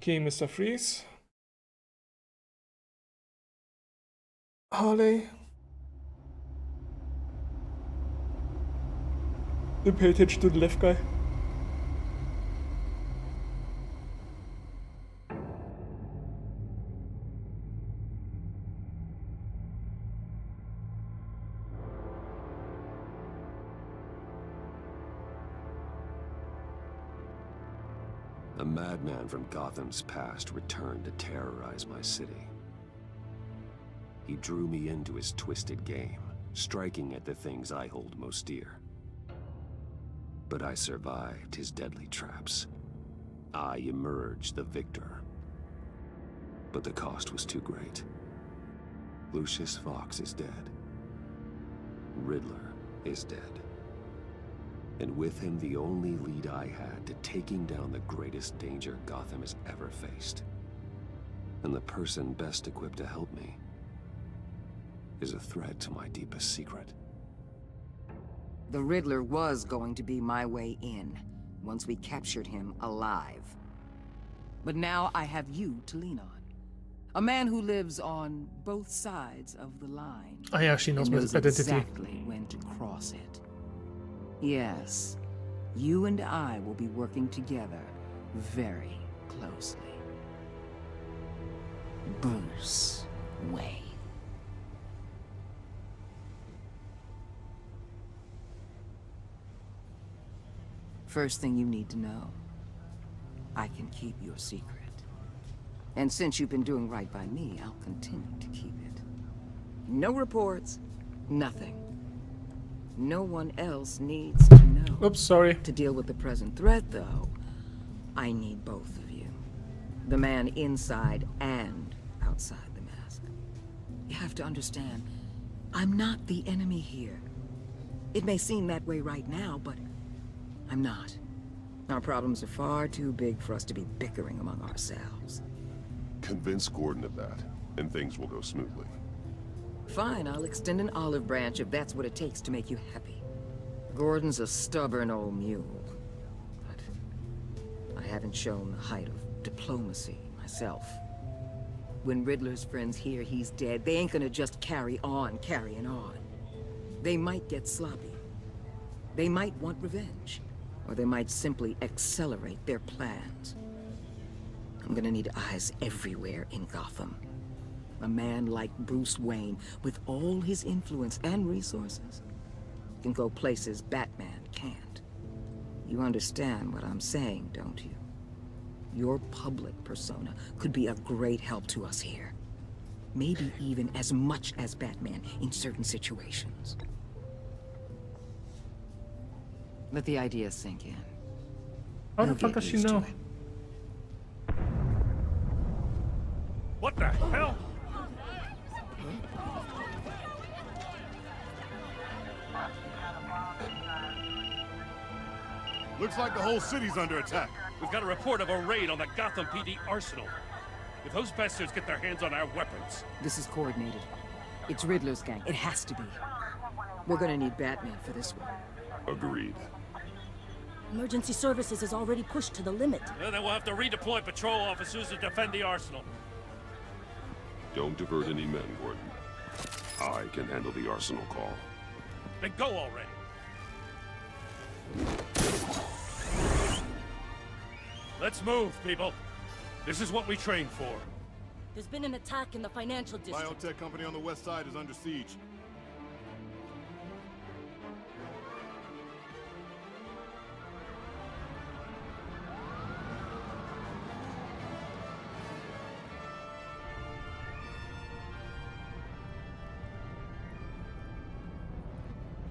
Okay, Mr. Freeze. Harley. Then pay attention to the left guy. A madman from Gotham's past returned to terrorize my city. He drew me into his twisted game, striking at the things I hold most dear. But I survived his deadly traps. I emerged the victor. But the cost was too great. Lucius Fox is dead. Riddler is dead. And with him, the only lead I had to taking down the greatest danger Gotham has ever faced. And the person best equipped to help me is a threat to my deepest secret. The Riddler was going to be my way in, once we captured him alive. But now I have you to lean on. A man who lives on both sides of the line. Ah ja, she knows my identity. Exactly when to cross it. Yes, you and I will be working together very closely. Bruce Wayne. First thing you need to know, I can keep your secret. And since you've been doing right by me, I'll continue to keep it. No reports, nothing. No one else needs to know. Oops, sorry. To deal with the present threat, though, I need both of you. The man inside and outside the mask. You have to understand, I'm not the enemy here. It may seem that way right now, but I'm not. Our problems are far too big for us to be bickering among ourselves. Convince Gordon of that, and things will go smoothly. Fine, I'll extend an olive branch if that's what it takes to make you happy. Gordon's a stubborn old mule, but I haven't shown the height of diplomacy myself. When Riddler's friends hear he's dead, they ain't gonna just carry on carrying on. They might get sloppy. They might want revenge, or they might simply accelerate their plans. I'm gonna need eyes everywhere in Gotham. A man like Bruce Wayne, with all his influence and resources, can go places Batman can't. You understand what I'm saying, don't you? Your public persona could be a great help to us here. Maybe even as much as Batman in certain situations. Let the idea sink in. How the You'll fuck get does she used to know? it. What the hell? Looks like the whole city's under attack. We've got a report of a raid on the Gotham PD arsenal. If those bastards get their hands on our weapons... This is coordinated. It's Riddler's gang. It has to be. We're gonna need Batman for this one. Agreed. Emergency services is already pushed to the limit. Then we'll have to redeploy patrol officers to defend the arsenal. Don't divert any men, Gordon. I can handle the arsenal call. Then go already. Let's move, people. This is what we trained for. There's been an attack in the financial district. Biotech company on the west side is under siege.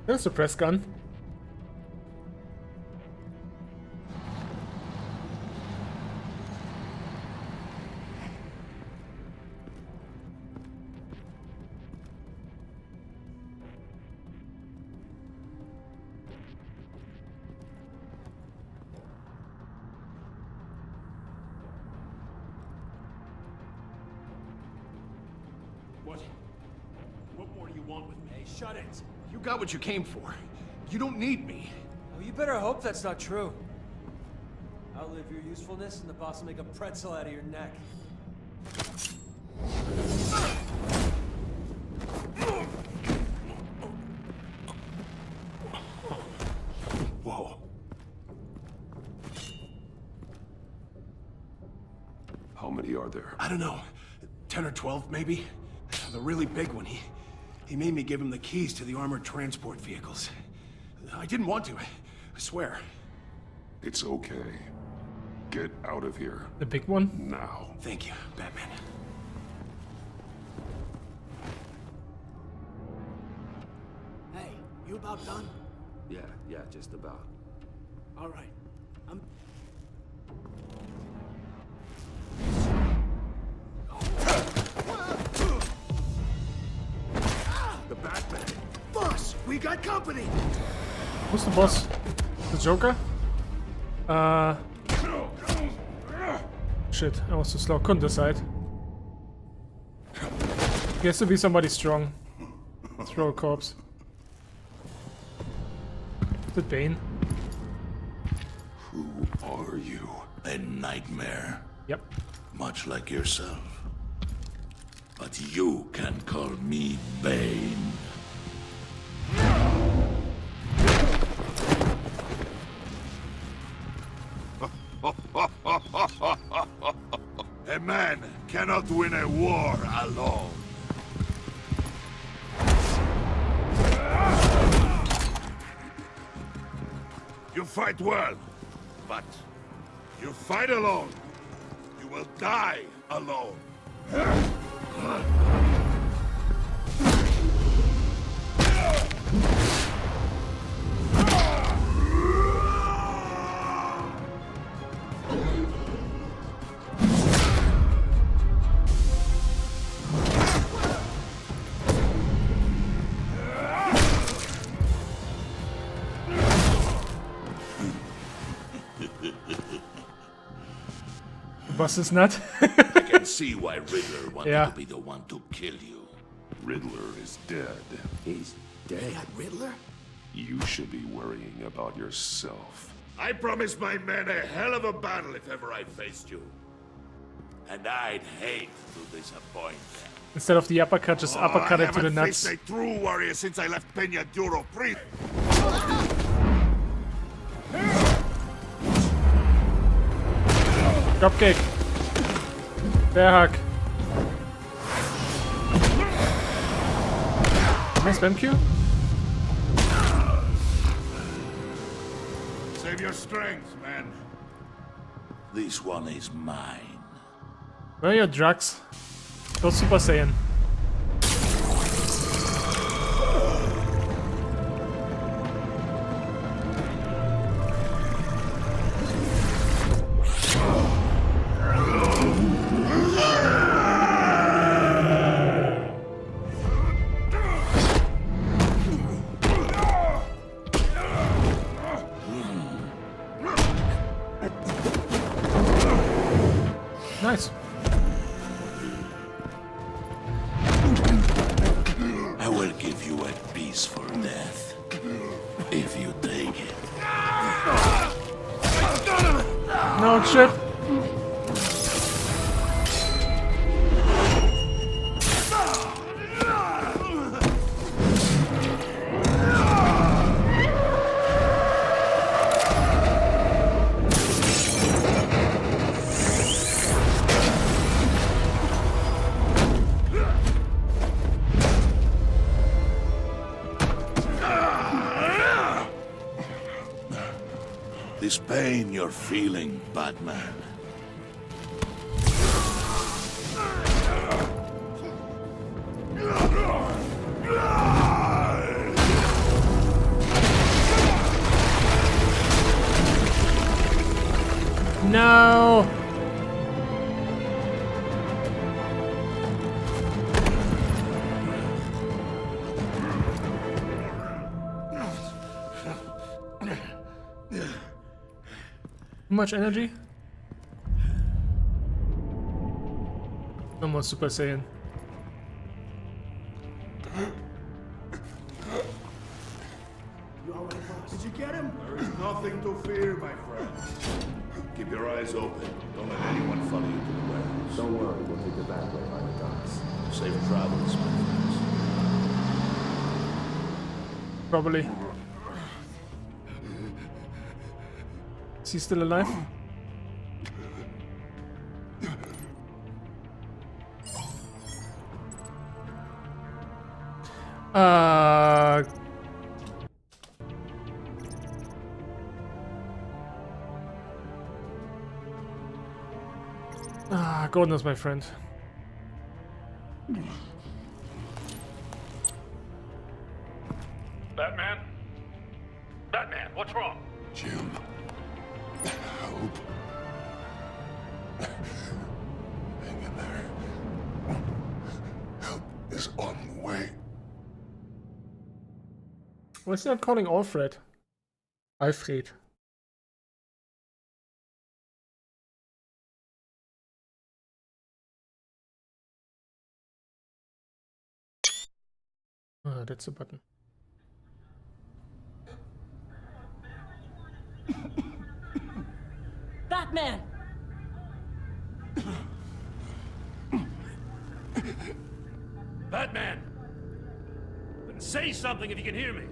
There's a press gun. What more do you want with me? Hey, shut it. You got what you came for. You don't need me. Well, you better hope that's not true. Outlive your usefulness, and the boss will make a pretzel out of your neck. Whoa. How many are there? I don't know. 10 or 12, maybe? The really big one, he made me give him the keys to the armored transport vehicles. I didn't want to, I swear. It's okay. Get out of here. The big one? Now. Thank you, Batman. Hey, you about done? Yeah, just about. All right. The Batman! Boss, we got company! Who's the boss? The Joker? Shit, I was too slow. Couldn't decide. He has to be somebody strong. Throw a corpse. The Bane. Who are you? A nightmare, Yep. much like yourself. But you can call me Bane. A man cannot win a war alone. You fight well, but you fight alone. You will die alone. The boss is not. I can see why Riddler wanted Yeah. to be the one to kill you. Riddler is dead. He's dead. Riddler? You should be worrying about yourself. I promised my men a hell of a battle if ever I faced you. And I'd hate to disappoint them. Instead of the uppercut, just uppercut I it to the haven't nuts. faced a true warrior since I left Peña Duro free. Dropkick. Bear hug. Nice spam Q. Save your strength, man. This one is mine. Where are your drugs? Go Super Saiyan. Nice. I will give you a peaceful death. If you take it. No shit. This pain you're feeling, Batman. No. Too much energy? No more Super Saiyan. Did you get him? There is nothing to fear, my friend. Keep your eyes open. Don't let anyone follow you to the warehouse. Don't worry, we'll take the back way by the docks. Safe travels, my friends. Probably. Is he still alive? Goodness, my friend. Batman? Batman, what's wrong? Jim. Help. Hang in there. Help is on the way. Why is he not calling Alfred? Alfred. Ah, that's a button. Batman! Batman! Say something if you can hear me.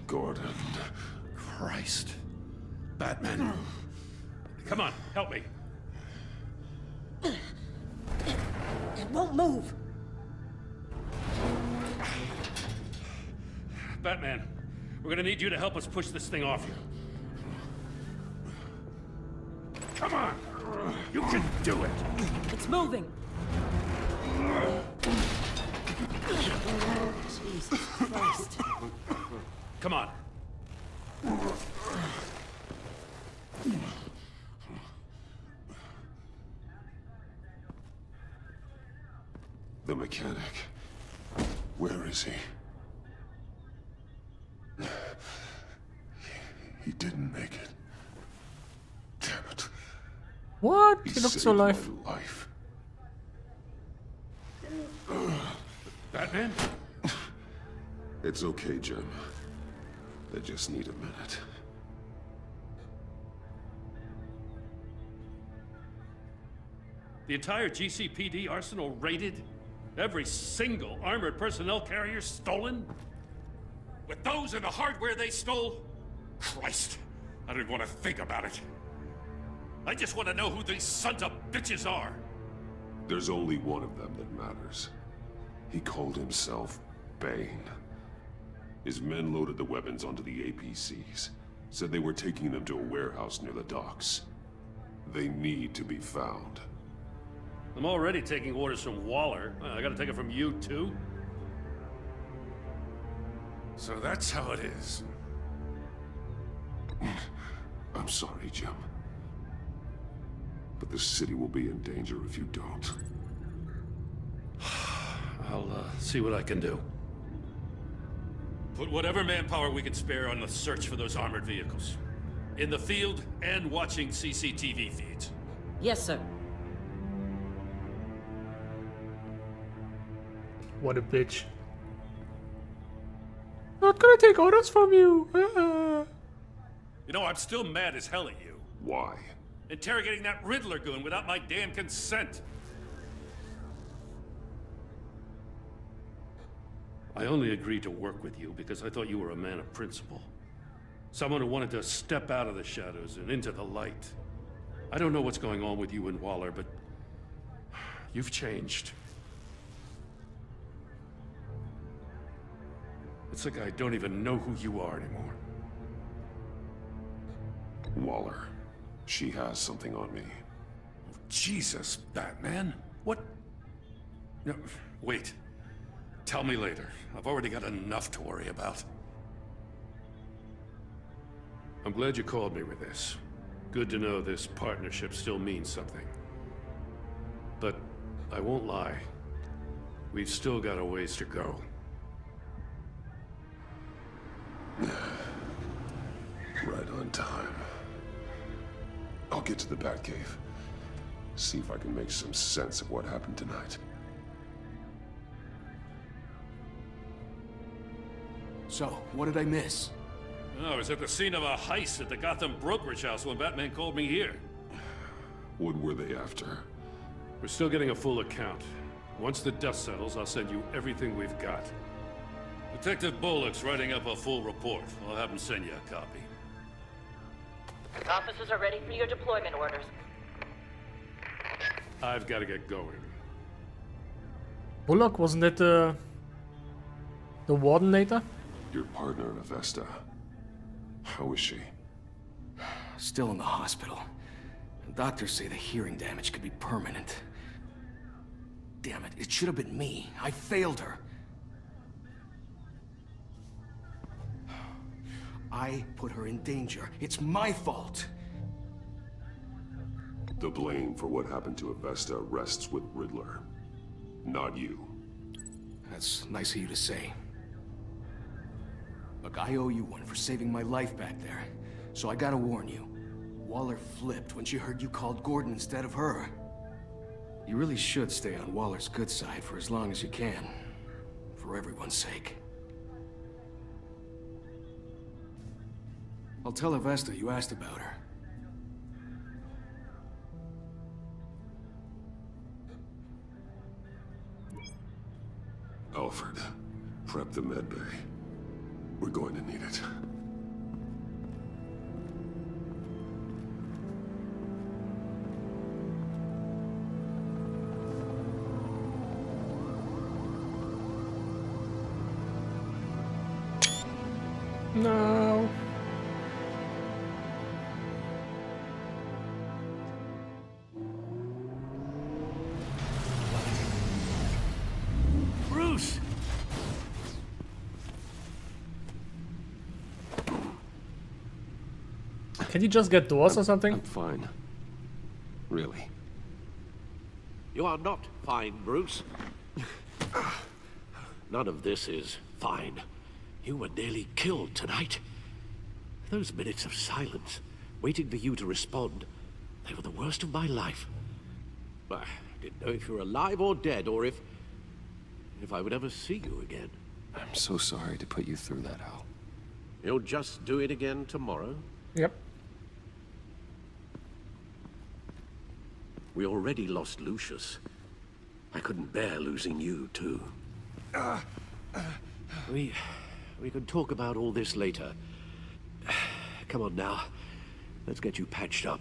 Gordon. Christ. Batman. Come on, help me. It won't move! Batman, we're gonna need you to help us push this thing off you. Come on! You can do it! It's moving! Jesus Christ. Come on. The mechanic. Where is he? He didn't make it. Damn it. What? He He looks so saved alive. my life. Batman? It's okay, Jim. They just need a minute. The entire GCPD arsenal raided? Every single armored personnel carrier stolen? With those and the hardware they stole? Christ, I don't even want to think about it. I just want to know who these sons of bitches are. There's only one of them that matters. He called himself Bane. His men loaded the weapons onto the APCs. Said they were taking them to a warehouse near the docks. They need to be found. I'm already taking orders from Waller. I gotta take it from you, too? So that's how it is. I'm sorry, Jim. But the city will be in danger if you don't. I'll see what I can do. Put whatever manpower we can spare on the search for those armored vehicles. In the field and watching CCTV feeds. Yes, sir. What a bitch. Not gonna take orders from you. You know, I'm still mad as hell at you. Why? Interrogating that Riddler goon without my damn consent. I only agreed to work with you because I thought you were a man of principle. Someone who wanted to step out of the shadows and into the light. I don't know what's going on with you and Waller, but you've changed. It's like I don't even know who you are anymore. Waller. She has something on me. Jesus, Batman. What? No, wait. Tell me later. I've already got enough to worry about. I'm glad you called me with this. Good to know this partnership still means something. But I won't lie. We've still got a ways to go. Right on time. I'll get to the Batcave. See if I can make some sense of what happened tonight. So, what did I miss? Oh, I was at the scene of a heist at the Gotham brokerage house when Batman called me here. What were they after? We're still getting a full account. Once the dust settles, I'll send you everything we've got. Detective Bullock's writing up a full report. I'll have him send you a copy. Officers are ready for your deployment orders. I've got to get going. Bullock, wasn't that the warden later? Your partner in Avesta. How is she? Still in the hospital. Doctors say the hearing damage could be permanent. Damn it, it should have been me. I failed her. I put her in danger. It's my fault. The blame for what happened to Avesta rests with Riddler, not you. That's nice of you to say. Look, I owe you one for saving my life back there. So I gotta warn you. Waller flipped when she heard you called Gordon instead of her. You really should stay on Waller's good side for as long as you can. For everyone's sake. I'll tell Avesta you asked about her. Alfred, prep the medbay. We're going to need it. No. Bruce! Can you just get doors or something? I'm fine. Really. You are not fine, Bruce. None of this is fine. You were nearly killed tonight. Those minutes of silence, waiting for you to respond, they were the worst of my life. I didn't know if you were alive or dead, or if I would ever see you again. I'm so sorry to put you through that, Al. You'll just do it again tomorrow? Yep. We already lost Lucius. I couldn't bear losing you, too. We can talk about all this later. Come on now. Let's get you patched up.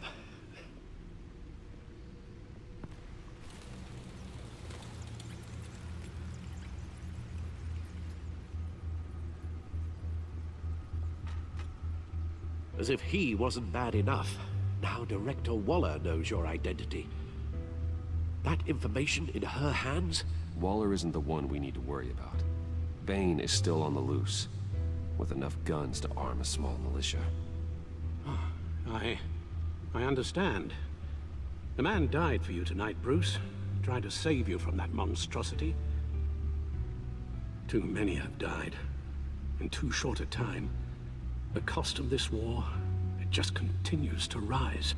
As if he wasn't bad enough. Now Director Waller knows your identity. That information in her hands? Waller isn't the one we need to worry about. Bane is still on the loose, with enough guns to arm a small militia. I understand. The man died for you tonight, Bruce. Tried to save you from that monstrosity. Too many have died. In too short a time. The cost of this war, it just continues to rise.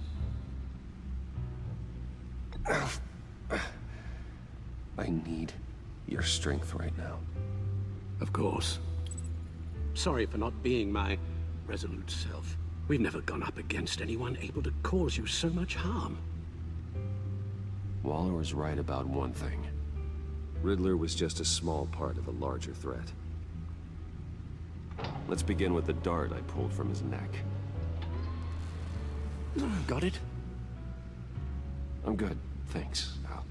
I need your strength right now. Of course. Sorry for not being my resolute self. We've never gone up against anyone able to cause you so much harm. Waller was right about one thing. Riddler was just a small part of a larger threat. Let's begin with the dart I pulled from his neck. Got it? I'm good, thanks, Al.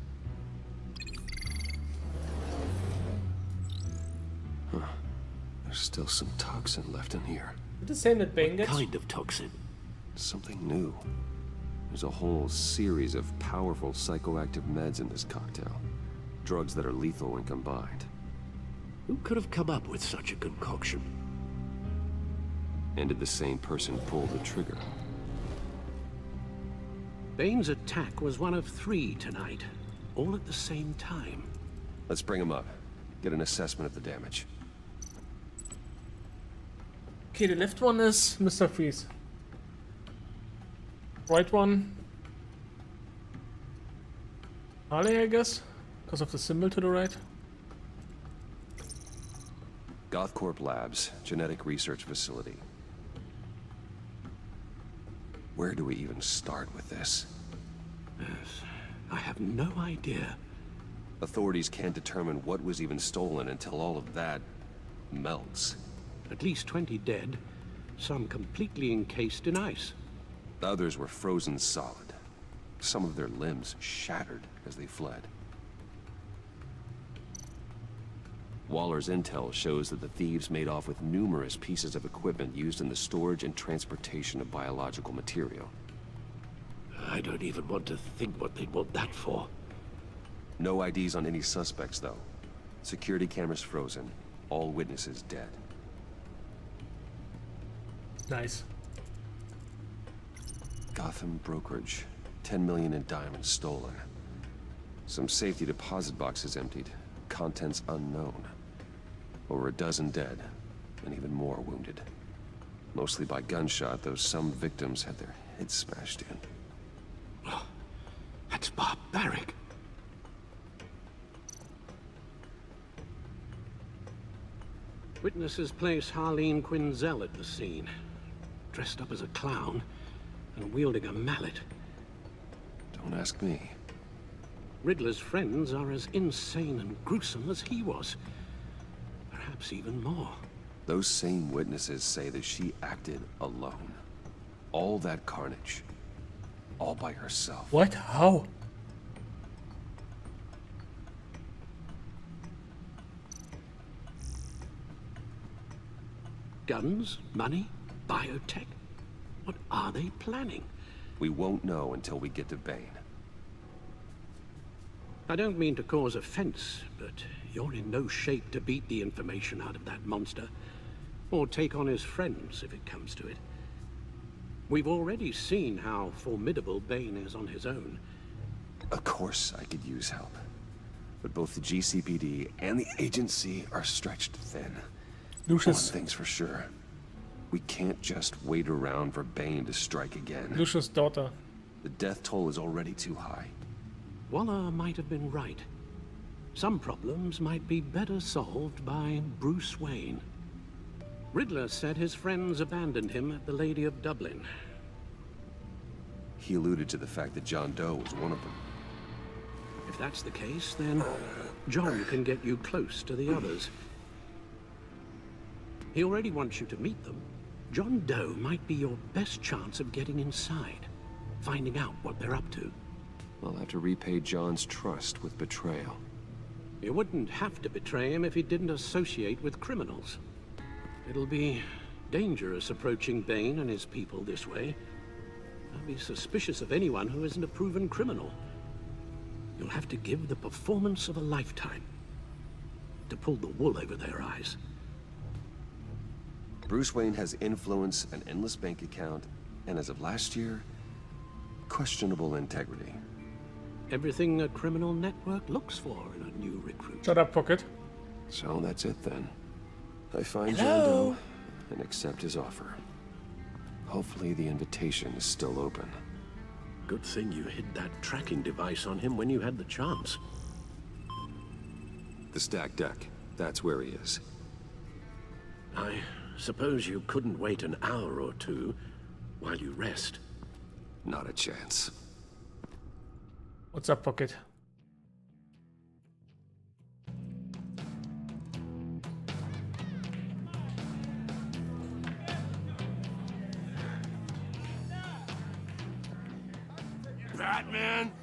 Huh. There's still some toxin left in here. The same that Bane gets? Kind of toxin. Something new. There's a whole series of powerful psychoactive meds in this cocktail. Drugs that are lethal when combined. Who could have come up with such a concoction? And did the same person pull the trigger? Bane's attack was one of 3 tonight, all at the same time. Let's bring him up. Get an assessment of the damage. Okay, the left one is Mr. Freeze. Right one... Harley, I guess? Because of the symbol to the right. Gothcorp Labs, genetic research facility. Where do we even start with this? Yes, I have no idea. Authorities can't determine what was even stolen until all of that melts. At least 20 dead, some completely encased in ice. Others were frozen solid. Some of their limbs shattered as they fled. Waller's intel shows that the thieves made off with numerous pieces of equipment used in the storage and transportation of biological material. I don't even want to think what they'd want that for. No IDs on any suspects, though. Security cameras frozen. All witnesses dead. Nice. Gotham brokerage. 10 million in diamonds stolen. Some safety deposit boxes emptied. Contents unknown. Over a dozen dead, and even more wounded. Mostly by gunshot, though some victims had their heads smashed in. Oh, that's barbaric. Witnesses place Harleen Quinzel at the scene, dressed up as a clown and wielding a mallet. Don't ask me. Riddler's friends are as insane and gruesome as he was. Perhaps even more. Those same witnesses say that she acted alone. All that carnage. All by herself. What? How? Guns, money, biotech. What are they planning? We won't know until we get to Bane. I don't mean to cause offense, but you're in no shape to beat the information out of that monster. Or take on his friends, if it comes to it. We've already seen how formidable Bane is on his own. Of course I could use help. But both the GCPD and the agency are stretched thin. Lucius. One thing's for sure. We can't just wait around for Bane to strike again. Lucius' daughter. The death toll is already too high. Waller might have been right. Some problems might be better solved by Bruce Wayne. Riddler said his friends abandoned him at the Lady of Dublin. He alluded to the fact that John Doe was one of them. If that's the case, then John can get you close to the others. He already wants you to meet them. John Doe might be your best chance of getting inside, finding out what they're up to. I'll have to repay John's trust with betrayal. You wouldn't have to betray him if he didn't associate with criminals. It'll be dangerous approaching Bane and his people this way. I'll be suspicious of anyone who isn't a proven criminal. You'll have to give the performance of a lifetime to pull the wool over their eyes. Bruce Wayne has influence, an endless bank account, and as of last year, questionable integrity. Everything a criminal network looks for in a new recruit. Shut up, Pocket. So that's it then. I find Hello? John Doe and accept his offer. Hopefully the invitation is still open. Good thing you hid that tracking device on him when you had the chance. The stacked deck, that's where he is. I suppose you couldn't wait an hour or two while you rest. Not a chance. What's up, Pocket? Batman?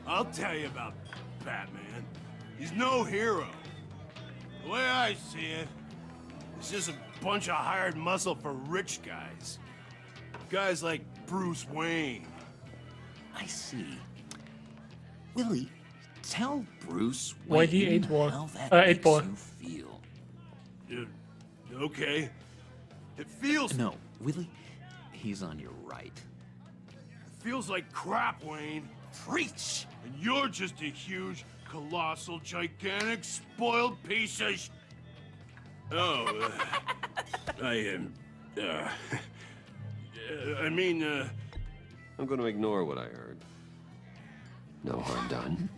I'll tell you about Batman. He's no hero. The way I see it, he's just a bunch of hired muscle for rich guys. Guys like Bruce Wayne. I see. Willie, tell Bruce Why the Wayne 8 ball? how that 8 makes ball. you feel. Okay. It feels... No, Willie, he's on your right. feels like crap, Wayne. Preach! And you're just a huge, colossal, gigantic, spoiled piece of sh... Oh, I'm gonna ignore what I heard. No harm done.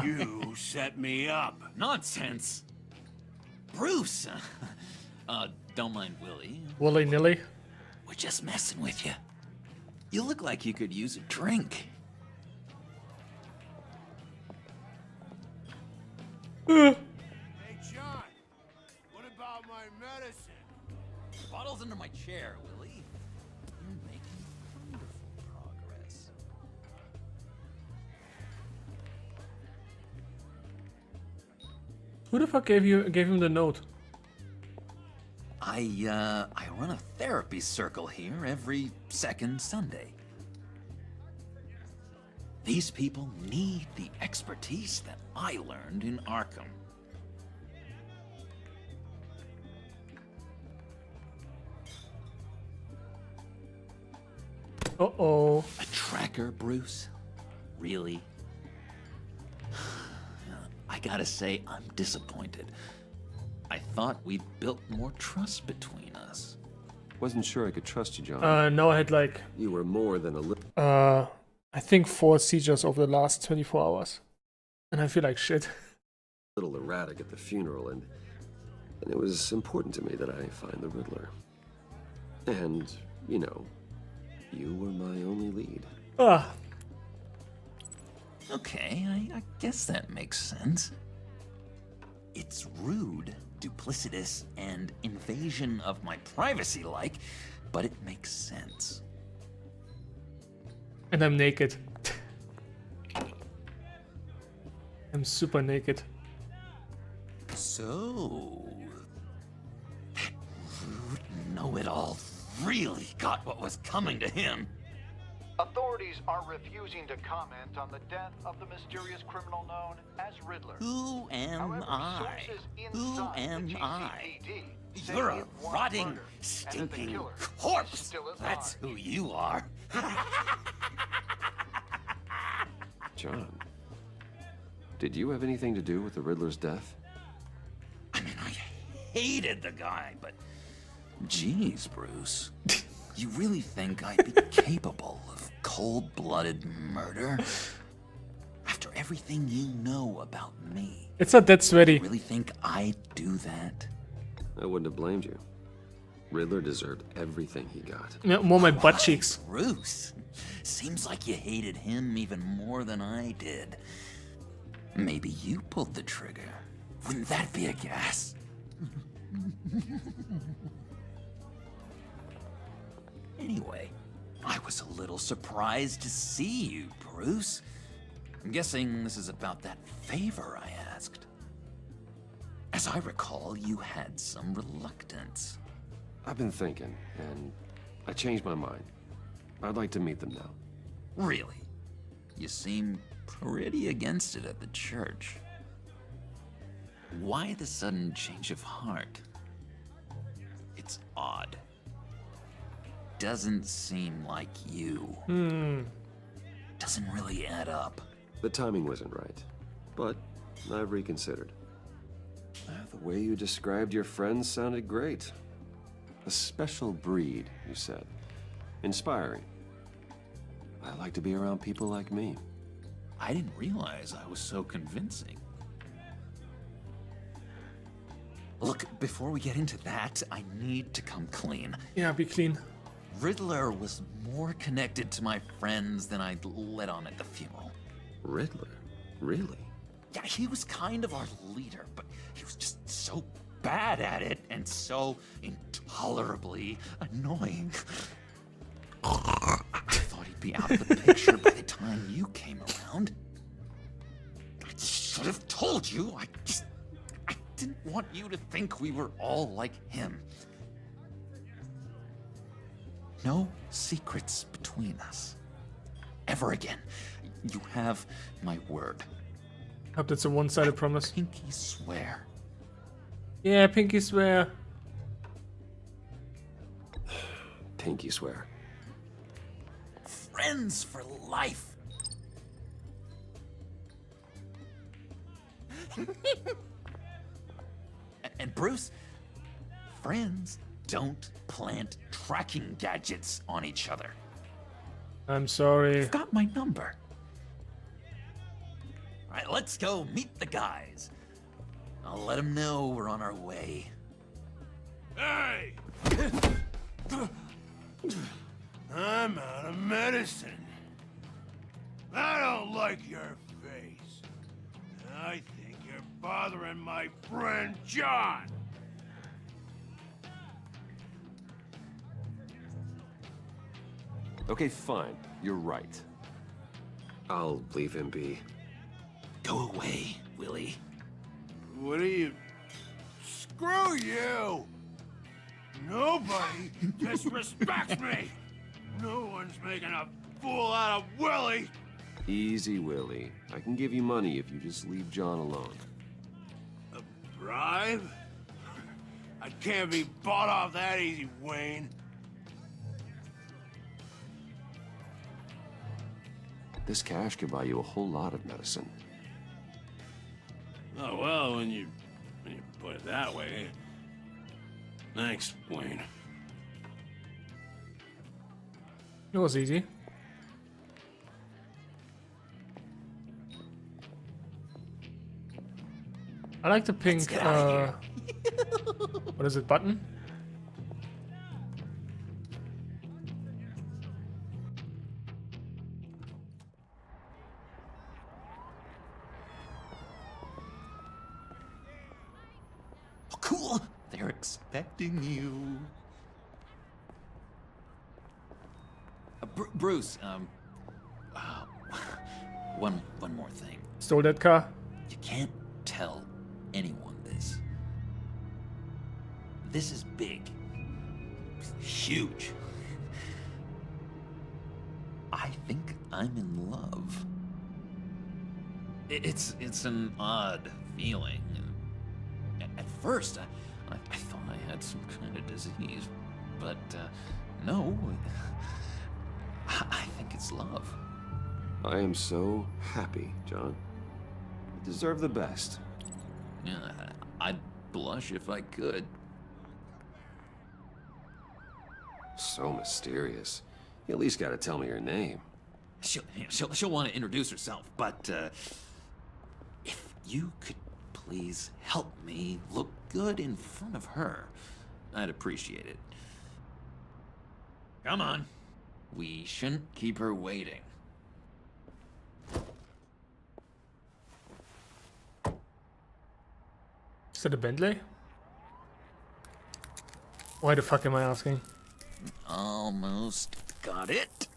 You set me up. Nonsense! Bruce! Don't mind Willie. Willy-nilly. We're just messing with you. You look like you could use a drink. Hey, John. What about my medicine? The bottle's under my chair, Willie. You're making wonderful progress. Who the fuck gave him the note? I run a therapy circle here every second Sunday. These people need the expertise that I learned in Arkham. Uh-oh. A tracker, Bruce? Really? I gotta say, I'm disappointed. I thought we'd built more trust between us. Wasn't sure I could trust you, John. No, I had like You were more than a little. I think 4 seizures over the last 24 hours. And I feel like shit. Little erratic at the funeral, and it was important to me that I find the Riddler. And, you know, you were my only lead. Ah. Okay, I guess that makes sense. It's rude, duplicitous, and invasion of my privacy-like, but it makes sense. And I'm naked. I'm super naked. So, that rude know-it-all really got what was coming to him. Authorities are refusing to comment on the death of the mysterious criminal known as Riddler. Who am However, I? sources Who inside am the I? GCPD say You're a it was rotting, murder, and that the stinking killer is corpse. still at That's large. who you are. John, did you have anything to do with the Riddler's death? I mean, I hated the guy, but geez, Bruce, you really think I'd be capable of cold-blooded murder? After everything you know about me, It's not that sweaty. you really think I'd do that? I wouldn't have blamed you. Riddler deserved everything he got. Yeah, more my butt cheeks. Bruce, seems like you hated him even more than I did. Maybe you pulled the trigger. Wouldn't that be a gas? Anyway, I was a little surprised to see you, Bruce. I'm guessing this is about that favor I asked. As I recall, you had some reluctance. I've been thinking, and I changed my mind. I'd like to meet them now. Really? You seem pretty against it at the church. Why the sudden change of heart? It's odd. Doesn't seem like you. Doesn't really add up. The timing wasn't right, but I've reconsidered. The way you described your friends sounded great. A special breed, you said. Inspiring. I like to be around people like me. I didn't realize I was so convincing. Look, before we get into that, I need to come clean. Yeah, be clean. Riddler was more connected to my friends than I'd let on at the funeral. Riddler? Really? Yeah, he was kind of our leader, but he was just so bad at it and so intolerably annoying. I thought he'd be out of the picture by the time you came around. I should have told you. I didn't want you to think we were all like him. No secrets between us. Ever again. You have my word. Hope that's a one-sided promise. Pinky swear. Yeah, pinky swear. Pinky swear. Friends for life. And Bruce, friends don't plant tracking gadgets on each other. I'm sorry. You've got my number. All right, let's go meet the guys. I'll let him know we're on our way. Hey! I'm out of medicine. I don't like your face. I think you're bothering my friend John. Okay, fine. You're right. I'll leave him be. Go away, Willie. What are you... Screw you! Nobody disrespects me! No one's making a fool out of Willie! Easy, Willie. I can give you money if you just leave John alone. A bribe? I can't be bought off that easy, Wayne. This cash could buy you a whole lot of medicine. Oh, well, when you put it that way. Thanks, Wayne. It was easy. I like the pink, what is it, button? Oh, cool. They're expecting you. Bruce, one more thing. Stole that car. You can't tell anyone this. This is big. Huge. I think I'm in love. It's an odd feeling. At first, I thought I had some kind of disease, but no. I think it's love. I am so happy, John. You deserve the best. Yeah, I'd blush if I could. So mysterious. You at least gotta tell me her name. She'll want to introduce herself, but if you could please help me look good in front of her, I'd appreciate it. Come on. We shouldn't keep her waiting. Is that a Bentley? Why the fuck am I asking? Almost got it.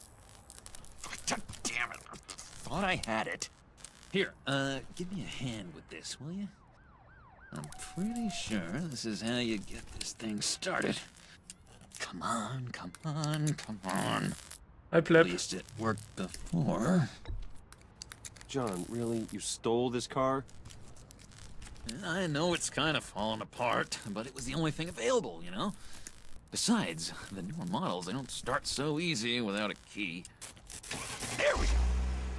God damn it. I thought I had it. Here, give me a hand with this, will you? I'm pretty sure this is how you get this thing started. Come on, come on, come on. I pleb. At least it worked before. John, really? You stole this car? I know it's kind of falling apart, but it was the only thing available, you know? Besides, the newer models, they don't start so easy without a key. There we go!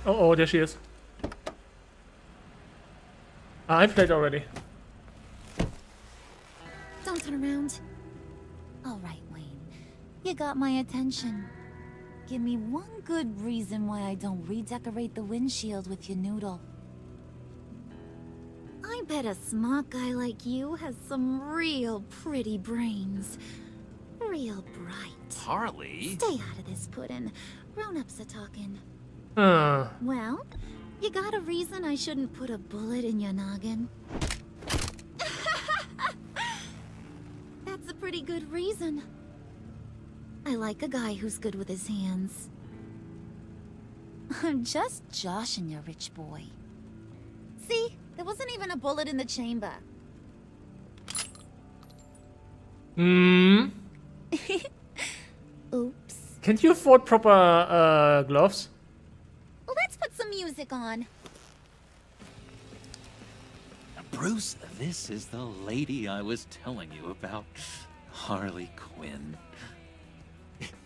Oh, there she is. I played already. Don't turn around. All right, Wayne. You got my attention. Give me one good reason why I don't redecorate the windshield with your noodle. I bet a smart guy like you has some real pretty brains. Real bright. Harley? Stay out of this, Puddin'. Grown-ups are talking. Well, you got a reason I shouldn't put a bullet in your noggin? That's a pretty good reason. I like a guy who's good with his hands. I'm just joshing you, rich boy. See? There wasn't even a bullet in the chamber. Oops. Can't you afford proper gloves? Let's put some music on. Bruce, this is the lady I was telling you about. Harley Quinn.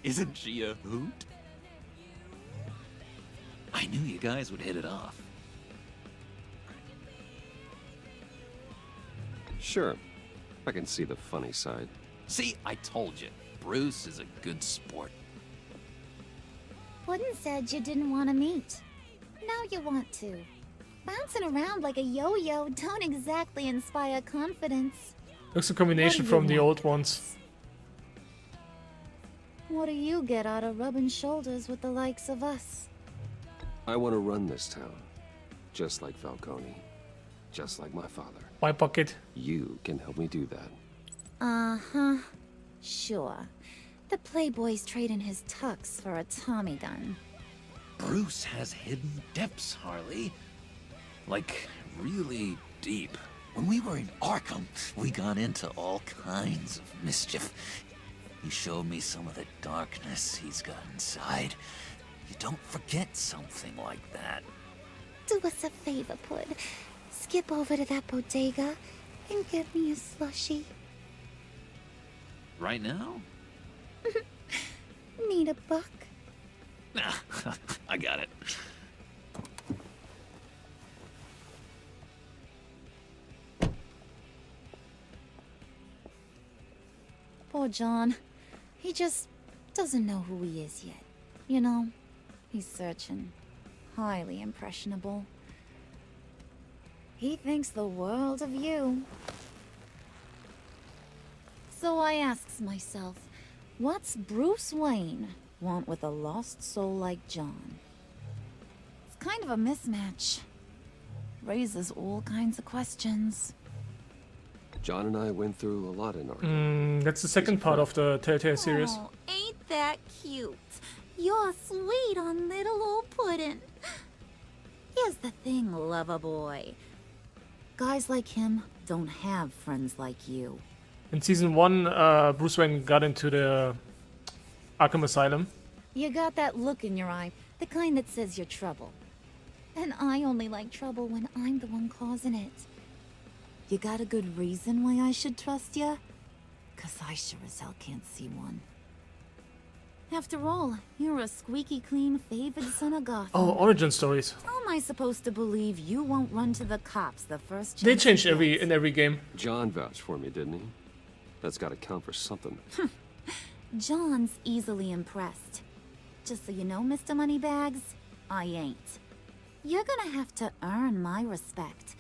Isn't she a hoot? I knew you guys would hit it off. Sure. I can see the funny side. See, I told you. Bruce is a good sport. Puddin' said you didn't want to meet. Now you want to. Bouncing around like a yo-yo don't exactly inspire confidence. Looks a combination What do from you the want? old ones. What do you get out of rubbing shoulders with the likes of us? I want to run this town. Just like Falcone. Just like my father. My pocket. You can help me do that. Uh-huh. Sure. The Playboy's trading his tux for a Tommy gun. Bruce has hidden depths, Harley. Like, really deep. When we were in Arkham, we got into all kinds of mischief. He showed me some of the darkness he's got inside. You don't forget something like that. Do us a favor, Pud. Skip over to that bodega and get me a slushie. Right now? Need a buck? Nah, I got it. Poor John. He just doesn't know who he is yet. You know, he's searching. Highly impressionable. He thinks the world of you. So I asks myself, what's Bruce Wayne want with a lost soul like John? It's kind of a mismatch. Raises all kinds of questions. John and I went through a lot in Arkham. That's the second part of the Telltale series. Oh, ain't that cute? You're sweet on little old puddin'. Here's the thing, lover boy. Guys like him don't have friends like you. In season 1, Bruce Wayne got into the Arkham Asylum. You got that look in your eye, the kind that says you're trouble. And I only like trouble when I'm the one causing it. You got a good reason why I should trust you? 'Cause I sure as hell can't see one. After all, you're a squeaky clean favored son of Gotham. Oh, origin stories. How am I supposed to believe you won't run to the cops the first chance They you changed get? in every game. John vouched for me, didn't he? That's got to count for something. John's easily impressed. Just so you know, Mr. Moneybags, I ain't. You're gonna have to earn my respect.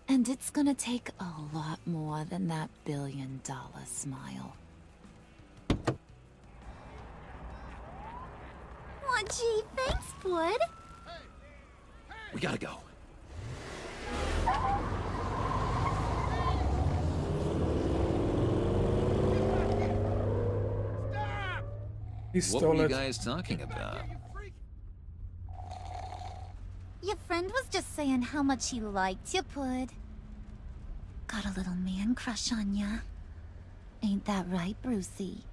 And it's gonna take a lot more than that billion-dollar smile. Oh, gee, thanks, Bud. We gotta go. He What stole were you it. guys talking about? Your friend was just saying how much he liked you, Pud. Got a little man crush on ya. Ain't that right, Brucey?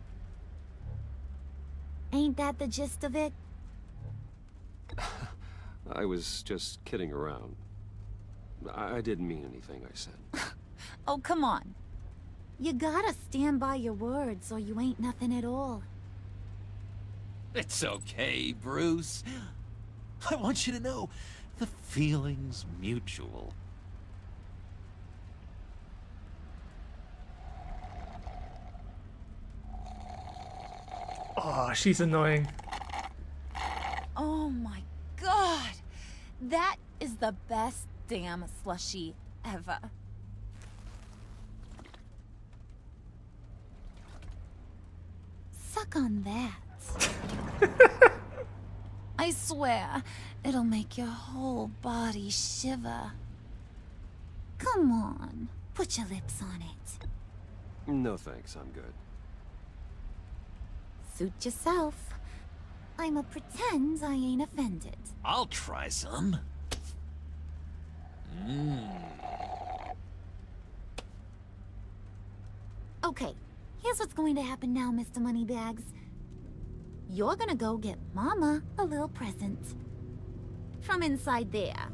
Ain't that the gist of it? I was just kidding around. I didn't mean anything I said. Oh, come on. You gotta stand by your words or you ain't nothing at all. It's okay, Bruce. I want you to know the feeling's mutual. Oh, she's annoying. Oh my god! That is the best damn slushie ever. Suck on that. I swear, it'll make your whole body shiver. Come on, put your lips on it. No thanks, I'm good. Suit yourself. I'ma pretend I ain't offended. I'll try some. Okay, here's what's going to happen now, Mr. Moneybags. You're gonna go get Mama a little present. From inside there.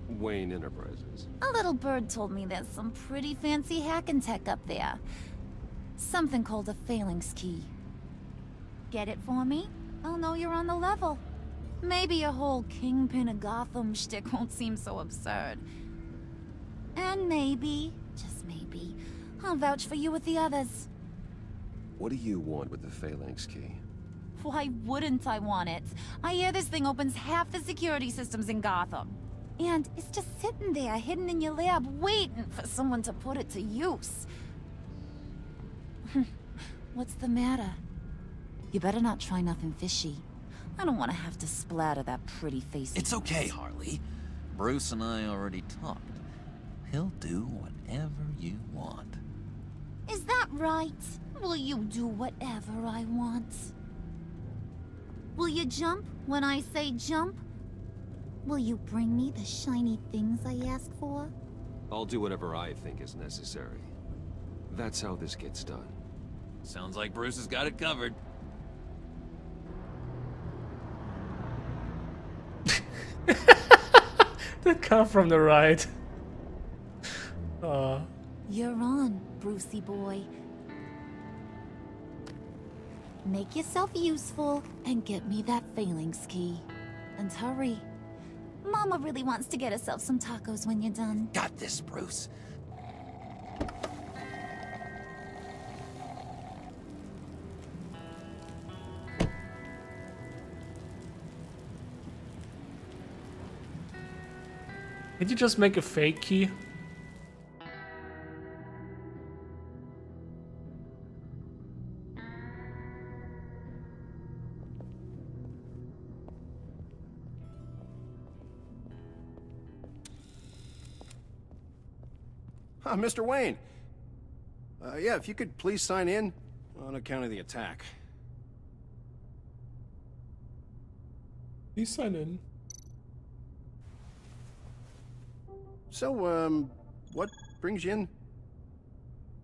Wayne Enterprises. A little bird told me there's some pretty fancy hacking tech up there. Something called a phalanx key. Get it for me? I'll know you're on the level. Maybe your whole Kingpin of Gotham shtick won't seem so absurd. And maybe, just maybe, I'll vouch for you with the others. What do you want with the phalanx key? Why wouldn't I want it? I hear this thing opens half the security systems in Gotham. And it's just sitting there, hidden in your lab, waiting for someone to put it to use. What's the matter? You better not try nothing fishy. I don't want to have to splatter that pretty face. It's okay, Harley. Bruce and I already talked. He'll do whatever you want. Is that right? Will you do whatever I want? Will you jump when I say jump? Will you bring me the shiny things I ask for? I'll do whatever I think is necessary. That's how this gets done. Sounds like Bruce has got it covered. The car from the right. You're on, Brucey boy. Make yourself useful and get me that phalanx key. And hurry. Mama really wants to get herself some tacos when you're done. Got this, Bruce. Did you just make a fake key? Mr. Wayne. Yeah, if you could please sign in on account of the attack. Please sign in. So, what brings you in?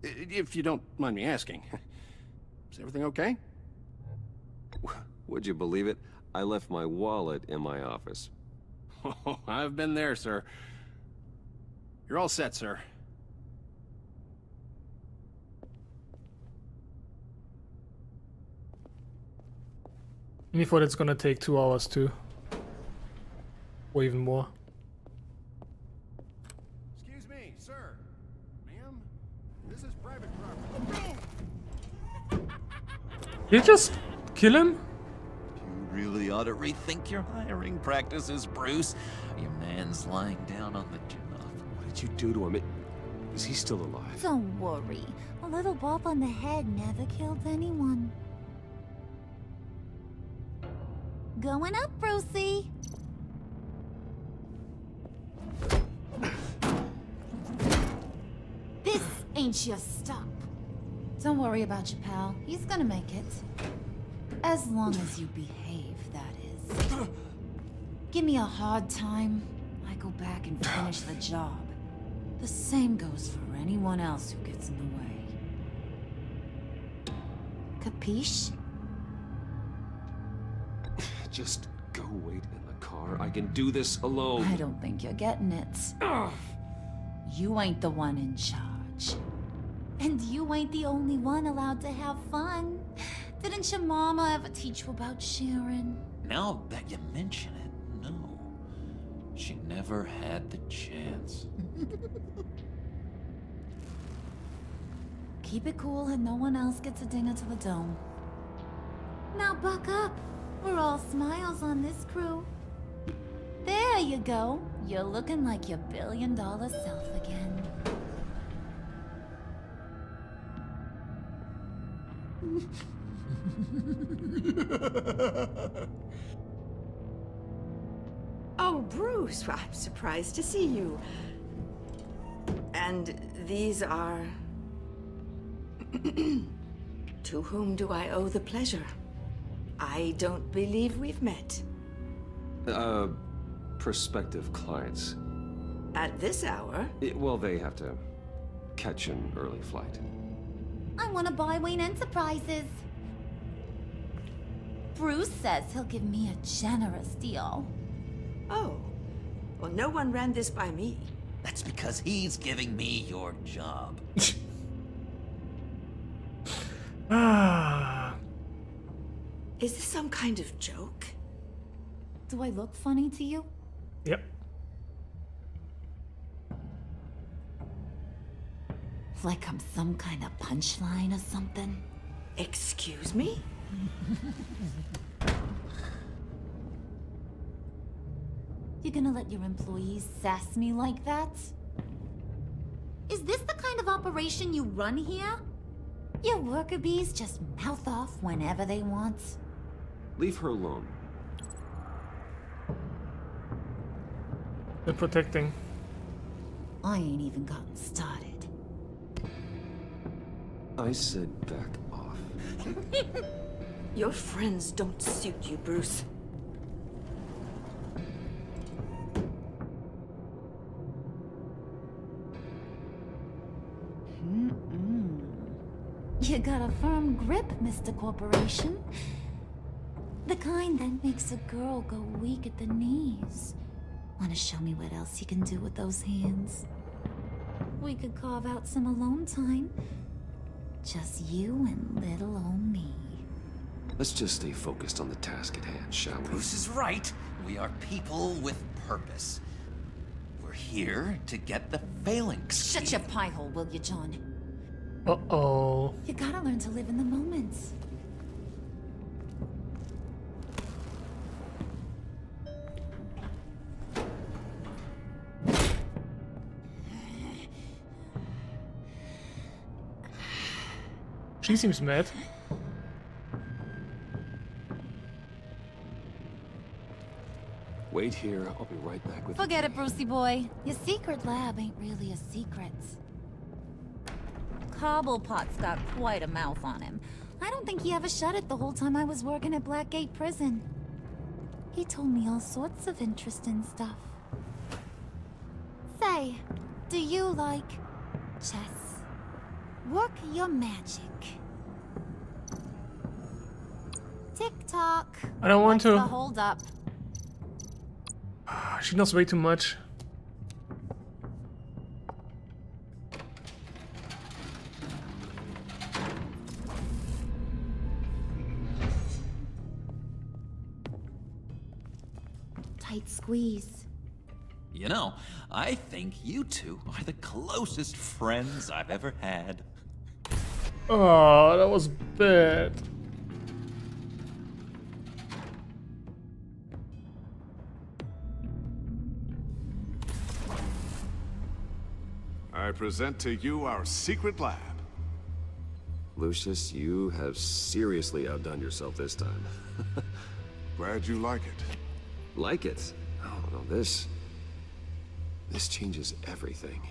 If you don't mind me asking. Is everything okay? Would you believe it? I left my wallet in my office. Oh, I've been there, sir. You're all set, sir. And he thought it's gonna take 2 hours too. Or even more. Excuse me, sir. Ma'am, this is private property. Did you just kill him? You really ought to rethink your hiring practices, Bruce. Your man's lying down on the job. What did you do to him? Is he still alive? Don't worry. A little bump on the head never killed anyone. Going up, Brucey. This ain't your stop. Don't worry about your pal. He's gonna make it. As long as you behave, that is. Give me a hard time, I go back and finish the job. The same goes for anyone else who gets in the way. Capiche? Just go wait in the car. I can do this alone. I don't think you're getting it. You ain't the one in charge. And you ain't the only one allowed to have fun. Didn't your mama ever teach you about sharing? Now that you mention it, no. She never had the chance. Keep it cool and no one else gets a dinner to the dome. Now buck up. We're all smiles on this crew. There you go. You're looking like your billion-dollar self again. Oh, Bruce, well, I'm surprised to see you. And these are... To whom do I owe the pleasure? I don't believe we've met. Prospective clients. At this hour? Well, they have to catch an early flight. I want to buy Wayne Enterprises. Bruce says he'll give me a generous deal. Oh. Well, no one ran this by me. That's because he's giving me your job. Is this some kind of joke? Do I look funny to you? Yep. Like I'm some kind of punchline or something? Excuse me? You gonna let your employees sass me like that? Is this the kind of operation you run here? Your worker bees just mouth off whenever they want. Leave her alone. They're protecting. I ain't even gotten started. I said back off. Your friends don't suit you, Bruce. You got a firm grip, Mr. Corporation. The kind that makes a girl go weak at the knees. Wanna show me what else you can do with those hands? We could carve out some alone time. Just you and little old me. Let's just stay focused on the task at hand, shall we? Bruce is right. We are people with purpose. We're here to get the phalanx. Shut your pie hole, will you, John? Uh-oh. You gotta learn to live in the moment. She seems mad. Wait here, I'll be right back with Forget it, Brucey boy. Your secret lab ain't really a secret. Cobblepot's got quite a mouth on him. I don't think he ever shut it the whole time I was working at Blackgate Prison. He told me all sorts of interesting stuff. Say, do you like chess? Work your magic. Tick-tock. I don't want What's to. the hold up? She knows way too much. Tight squeeze. You know, I think you two are the closest friends I've ever had. Oh, that was bad. I present to you our secret lab. Lucius, you have seriously outdone yourself this time. Glad you like it. Like it? Oh, no, this changes everything.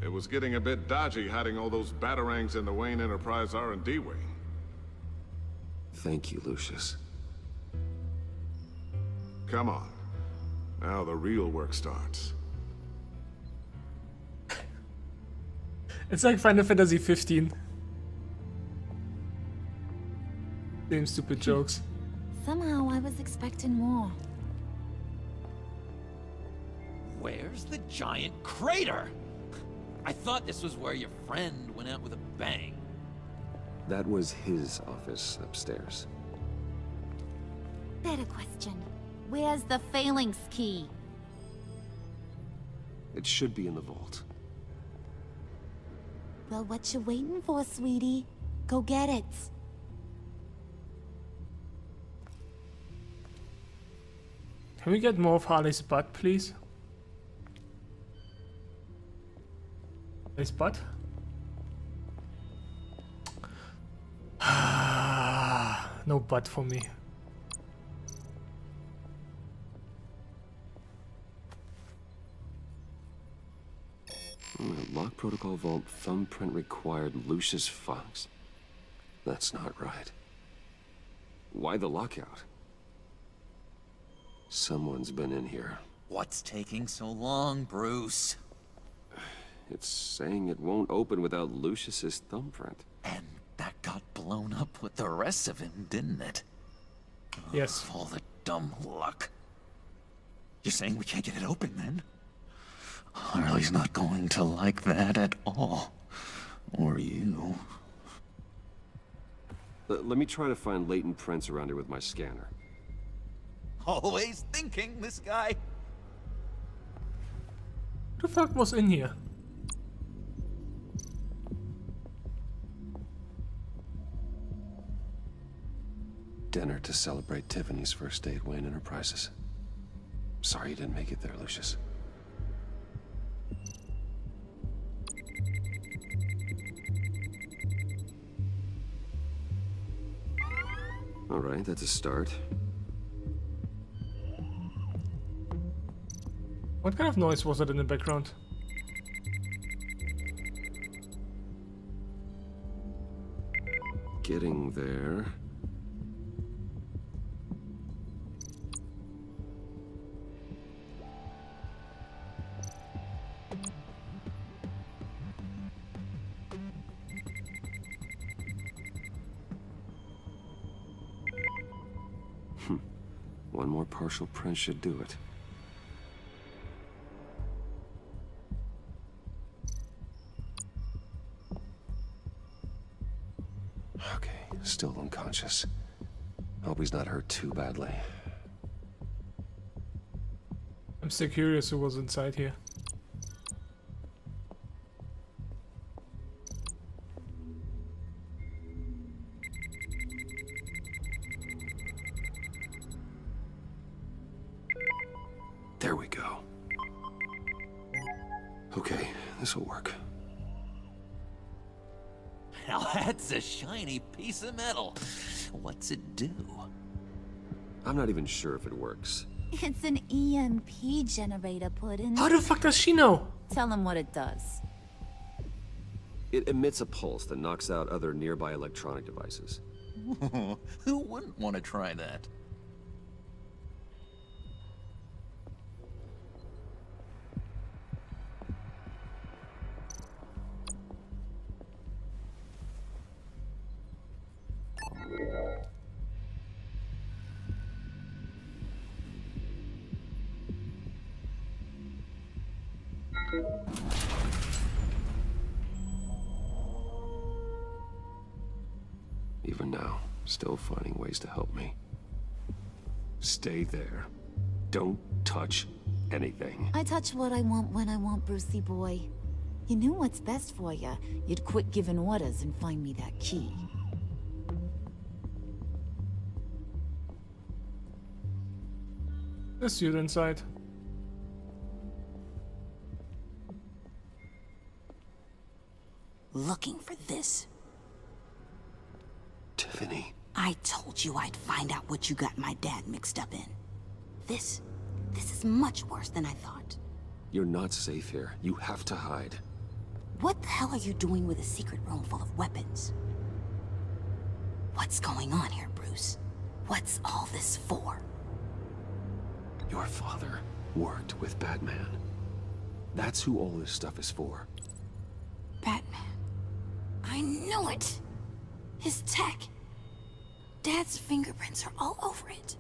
It was getting a bit dodgy hiding all those batarangs in the Wayne Enterprise R&D wing. Thank you, Lucius. Come on. Now the real work starts. It's like Final Fantasy 15. Same stupid jokes. Somehow I was expecting more. Where's the giant crater? I thought this was where your friend went out with a bang. That was his office upstairs. Better question. Where's the phalanx key? It should be in the vault. Well, what you waiting for, sweetie? Go get it. Can we get more of Harley's butt, please? Harley's butt? No butt for me. Lock protocol vault thumbprint required Lucius Fox. That's not right. Why the lockout? Someone's been in here. What's taking so long, Bruce? It's saying it won't open without Lucius's thumbprint. And that got blown up with the rest of him, didn't it? Yes. All the dumb luck. You're saying we can't get it open, then? Harley's not going to like that at all. Or you. Let me try to find latent prints around here with my scanner. Always thinking, this guy. Who the fuck was in here? dinner to celebrate Tiffany's first day at Wayne Enterprises. Sorry you didn't make it there, Lucius. All right, that's a start. What kind of noise was that in the background? Getting there. One more partial print should do it. Okay, still unconscious. Hope he's not hurt too badly. I'm still curious who was inside here. There we go. Okay, this'll work. Now that's a shiny piece of metal. What's it do? I'm not even sure if it works. It's an EMP generator, Puddin'. How the fuck does she know? Tell him what it does. It emits a pulse that knocks out other nearby electronic devices. Who wouldn't want to try that? Even now, still finding ways to help me. Stay there. Don't touch anything. I touch what I want when I want, Brucey boy. You knew what's best for you. You'd quit giving orders and find me that key. There's you inside. Looking for this. Tiffany. I told you I'd find out what you got my dad mixed up in. This is much worse than I thought. You're not safe here. You have to hide. What the hell are you doing with a secret room full of weapons? What's going on here, Bruce? What's all this for? Your father worked with Batman. That's who all this stuff is for. Batman. I knew it! His tech. Dad's fingerprints are all over it.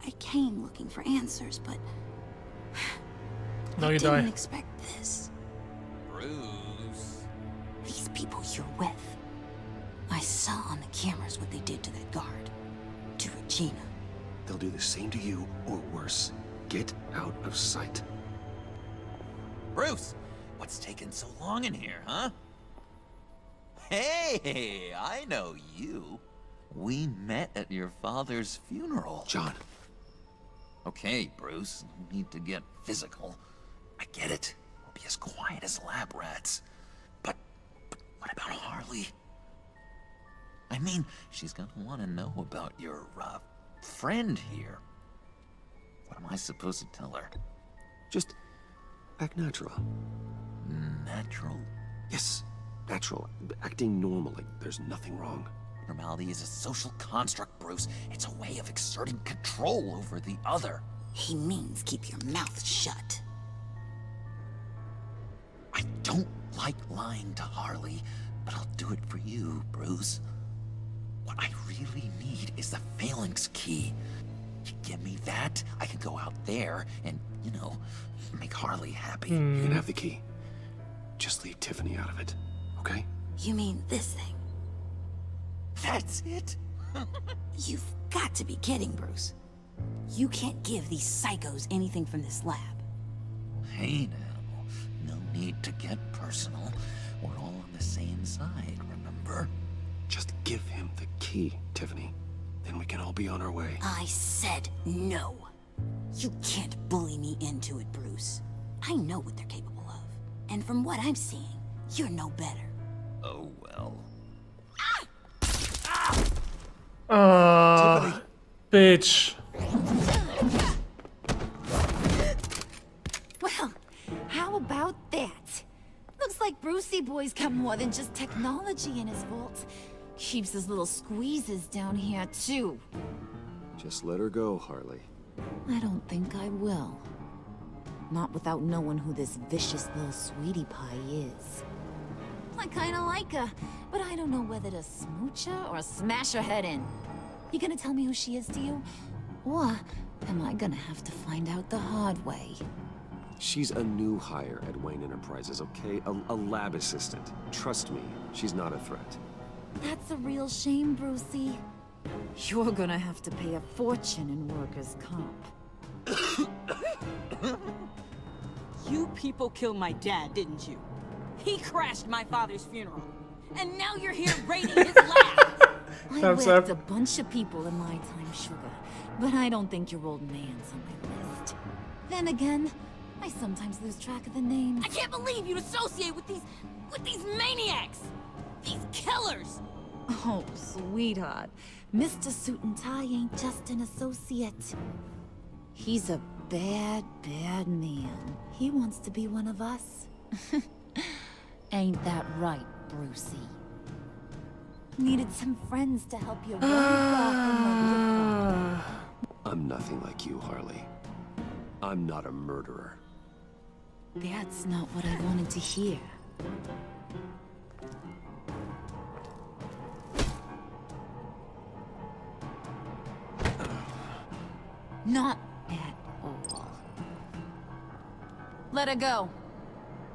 I came looking for answers, but... Now you I die. didn't expect this. Bruce. These people you're with. I saw on the cameras what they did to that guard. To Regina. They'll do the same to you, or worse. Get out of sight. Bruce, what's taking so long in here, huh? Hey, I know you. We met at your father's funeral. John. Okay, Bruce, no need to get physical. I get it. We'll be as quiet as lab rats. But what about Harley? I mean, she's gonna want to know about your, friend here. What am I supposed to tell her? Just act natural. Natural? Yes, natural. Acting normal, like there's nothing wrong. Normality is a social construct, Bruce. It's a way of exerting control over the other. He means keep your mouth shut. I don't like lying to Harley, but I'll do it for you, Bruce. What I really need is the phalanx key. You give me that, I can go out there and, you know, make Harley happy. You can have the key. Just leave Tiffany out of it, okay? You mean this thing? That's it? You've got to be kidding, Bruce. You can't give these psychos anything from this lab. Hey now, no need to get personal. We're all on the same side, remember? Just give him the key, Tiffany. Then we can all be on our way. I said no. You can't bully me into it, Bruce. I know what they're capable of. And from what I'm seeing, you're no better. Oh well. Bitch. Well, how about that? Looks like Brucey Boy's got more than just technology in his vault. Keeps his little squeezes down here, too. Just let her go, Harley. I don't think I will. Not without knowing who this vicious little sweetie pie is. I kinda like her, but I don't know whether to smooch her or smash her head in. You gonna tell me who she is to you? Or am I gonna have to find out the hard way? She's a new hire at Wayne Enterprises, okay? A lab assistant. Trust me, she's not a threat. That's a real shame, Brucey. You're gonna have to pay a fortune in workers' comp. You people killed my dad, didn't you? He crashed my father's funeral. And now you're here raiding his lab! I Thumbs whipped up. a bunch of people in my time, Sugar. But I don't think your old man's on my list. Then again, I sometimes lose track of the names. I can't believe you'd associate with these maniacs! These killers! Oh, sweetheart. Mr. Suit and Tie ain't just an associate. He's a bad, bad man. He wants to be one of us. Ain't that right, Brucey? Needed some friends to help you run Gotham. I'm nothing like you, Harley. I'm not a murderer. That's not what I wanted to hear. Not at all. Let her go.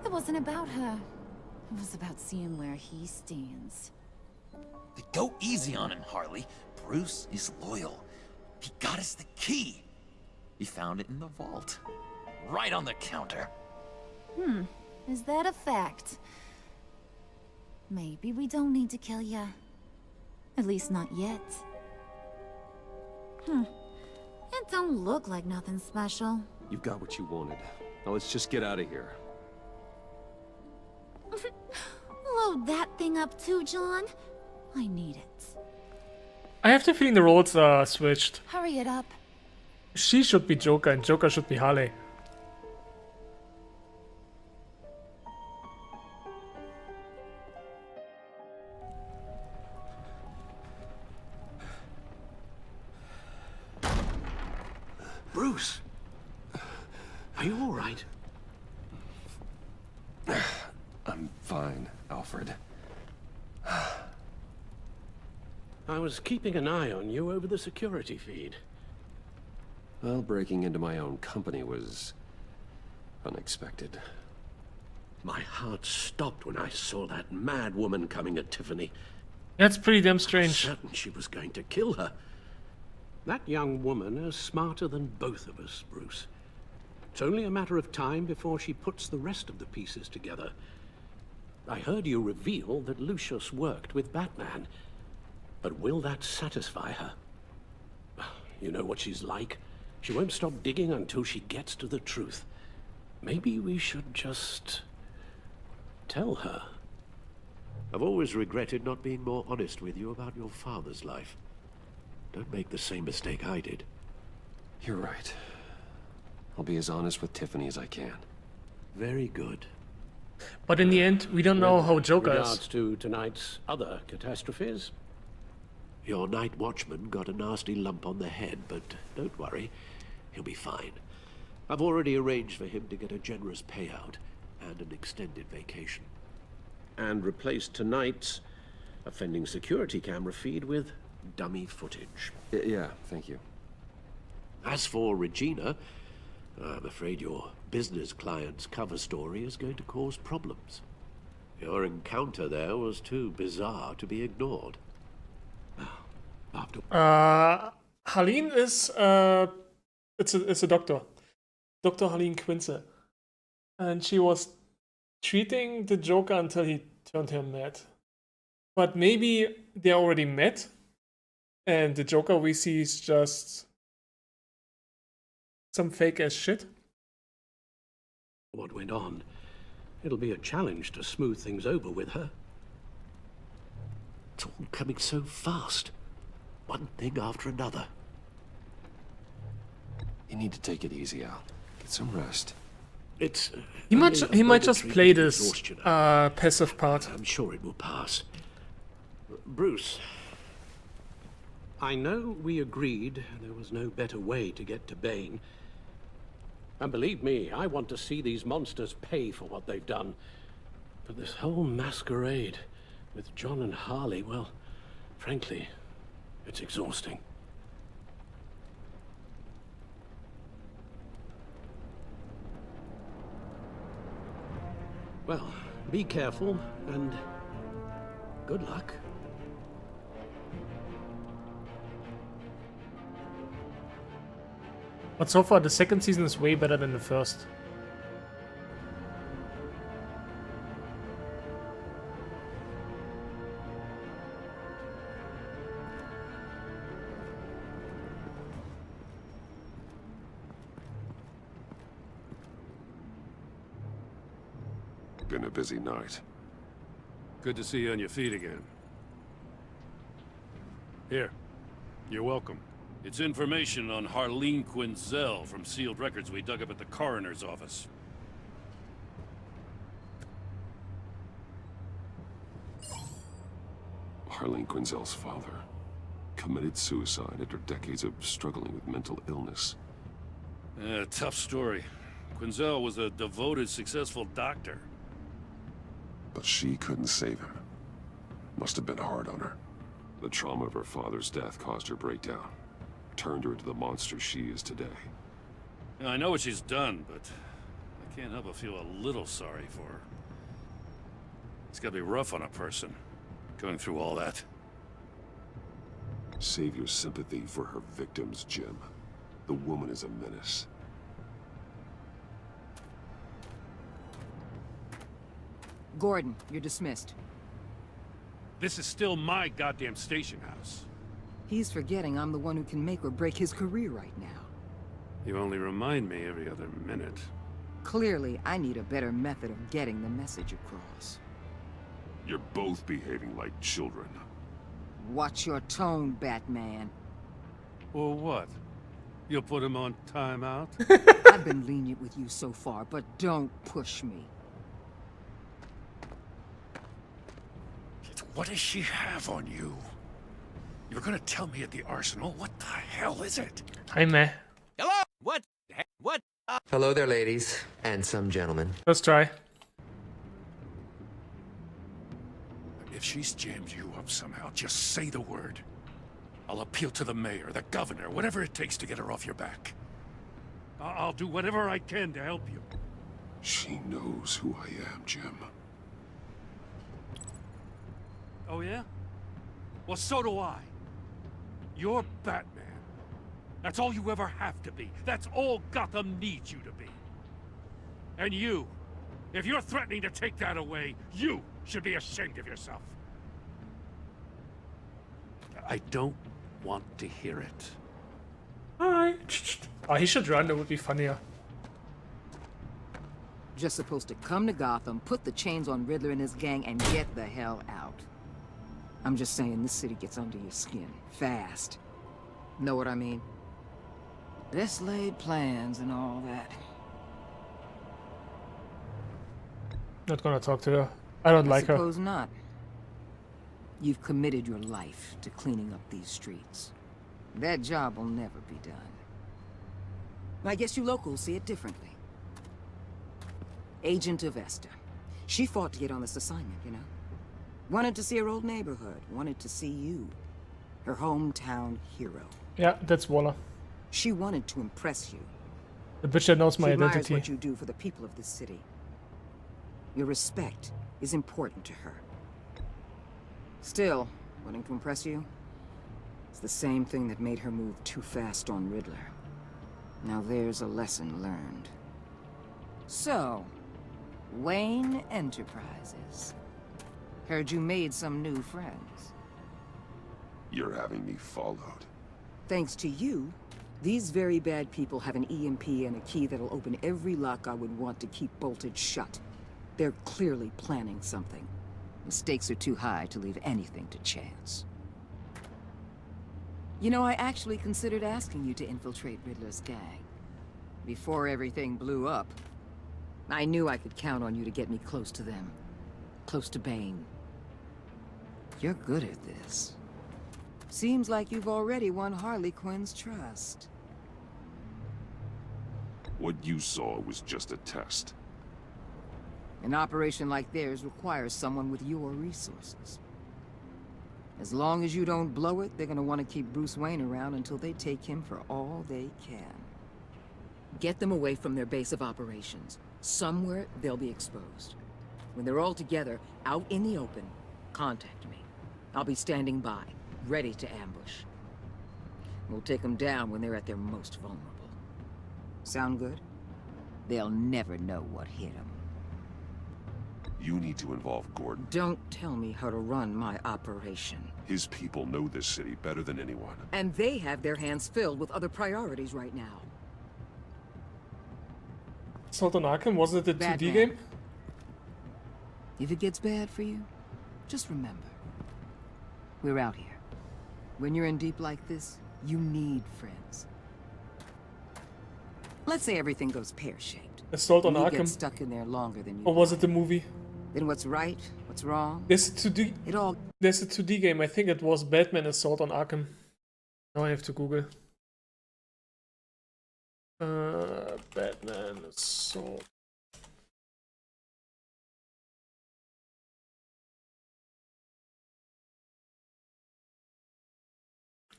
It wasn't about her. It was about seeing where he stands. Go easy on him, Harley. Bruce is loyal. He got us the key. He found it in the vault. Right on the counter. Is that a fact? Maybe we don't need to kill ya. At least not yet. It don't look like nothing special. You got what you wanted. Now let's just get out of here. Load that thing up too, John. I need it. I have the feeling the roles are switched. Hurry it up. She should be Joker and Joker should be Harley. Bruce! Are you all right? I'm fine, Alfred. I was keeping an eye on you over the security feed. Well, breaking into my own company was unexpected. My heart stopped when I saw that mad woman coming at Tiffany. That's pretty damn I was strange. certain she was going to kill her. That young woman is smarter than both of us, Bruce. It's only a matter of time before she puts the rest of the pieces together. I heard you reveal that Lucius worked with Batman. But will that satisfy her? You know what she's like. She won't stop digging until she gets to the truth. Maybe we should just tell her. I've always regretted not being more honest with you about your father's life. Don't make the same mistake I did. You're right. I'll be as honest with Tiffany as I can. Very good. But in the end, we don't know how Joker Regards is. to tonight's other catastrophes. Your night watchman got a nasty lump on the head, but don't worry. He'll be fine. I've already arranged for him to get a generous payout and an extended vacation. And replaced tonight's offending security camera feed with dummy footage. Yeah, thank you. As for Regina, I'm afraid your business client's cover story is going to cause problems. Your encounter there was too bizarre to be ignored. After Harleen is it's a doctor. Dr. Harleen Quinzel. And she was treating the Joker until he turned her mad. But maybe they already met And the Joker we see is just some fake ass shit. What went on? It'll be a challenge to smooth things over with her. It's all coming so fast. One thing after another. You need to take it easy, Al. Get some rest. It's He might just momentary play this exhaustion. passive part. I'm sure it will pass. Bruce, I know we agreed there was no better way to get to Bane. And believe me, I want to see these monsters pay for what they've done. But this whole masquerade with John and Harley, well, frankly, it's exhausting. Well, be careful, and good luck. But so far, the second season is way better than the first. Been a busy night. Good to see you on your feet again. Here, you're welcome. It's information on Harleen Quinzel from sealed records we dug up at the coroner's office. Harleen Quinzel's father committed suicide after decades of struggling with mental illness. Tough story. Quinzel was a devoted, successful doctor. But she couldn't save him. Must have been hard on her. The trauma of her father's death caused her breakdown. Turned her into the monster she is today. I know what she's done, but I can't help but feel a little sorry for her. It's gotta be rough on a person, going through all that. Save your sympathy for her victims, Jim. The woman is a menace. Gordon, you're dismissed. This is still my goddamn station house. He's forgetting I'm the one who can make or break his career right now. You only remind me every other minute. Clearly, I need a better method of getting the message across. You're both behaving like children. Watch your tone, Batman. Or what? You'll put him on timeout? I've been lenient with you so far, but don't push me. What does she have on you? You're gonna tell me at the arsenal? What the hell is it? Hi, meh. Hello? What? What? Hello there, ladies, and some gentlemen. Let's try. If she's jammed you up somehow, just say the word. I'll appeal to the mayor, the governor, whatever it takes to get her off your back. I'll do whatever I can to help you. She knows who I am, Jim. Oh, yeah? Well, so do I. You're Batman. That's all you ever have to be. That's all Gotham needs you to be. And you, if you're threatening to take that away, you should be ashamed of yourself. I don't want to hear it. Alright. Oh, he should run, that would be funnier. Just supposed to come to Gotham, put the chains on Riddler and his gang, and get the hell out. I'm just saying, this city gets under your skin. Fast. Know what I mean? Best laid plans and all that. Not gonna talk to her. I don't like her. Suppose not. You've committed your life to cleaning up these streets. That job will never be done. I guess you locals see it differently. Agent Avesta. She fought to get on this assignment, you know? Wanted to see her old neighborhood. Wanted to see you. Her hometown hero. Yeah, that's Waller. She wanted to impress you. The bitch that knows my She admires identity. what you do for the people of this city. Your respect is important to her. Still, wanting to impress you? It's the same thing that made her move too fast on Riddler. Now there's a lesson learned. So, Wayne Enterprises. Heard you made some new friends. You're having me followed. Thanks to you, these very bad people have an EMP and a key that'll open every lock I would want to keep bolted shut. They're clearly planning something. The stakes are too high to leave anything to chance. You know, I actually considered asking you to infiltrate Riddler's gang. Before everything blew up, I knew I could count on you to get me close to them. Close to Bane. You're good at this. Seems like you've already won Harley Quinn's trust. What you saw was just a test. An operation like theirs requires someone with your resources. As long as you don't blow it, they're gonna want to keep Bruce Wayne around until they take him for all they can. Get them away from their base of operations. Somewhere they'll be exposed. When they're all together, out in the open, contact me. I'll be standing by, ready to ambush. We'll take them down when they're at their most vulnerable. Sound good? They'll never know what hit them. You need to involve Gordon. Don't tell me how to run my operation. His people know this city better than anyone. And they have their hands filled with other priorities right now. Assault on Arkham, wasn't it a 2D Batman. game? If it gets bad for you, just remember. We're out here. When you're in deep like this, you need friends. Let's say everything goes pear-shaped. Assault on and you Arkham? get stuck in there longer than you Or was it the movie? Then what's right, what's wrong? There's a 2D. It all. There's a 2D game. I think it was Batman Assault on Arkham. Now I have to Google. Batman Assault.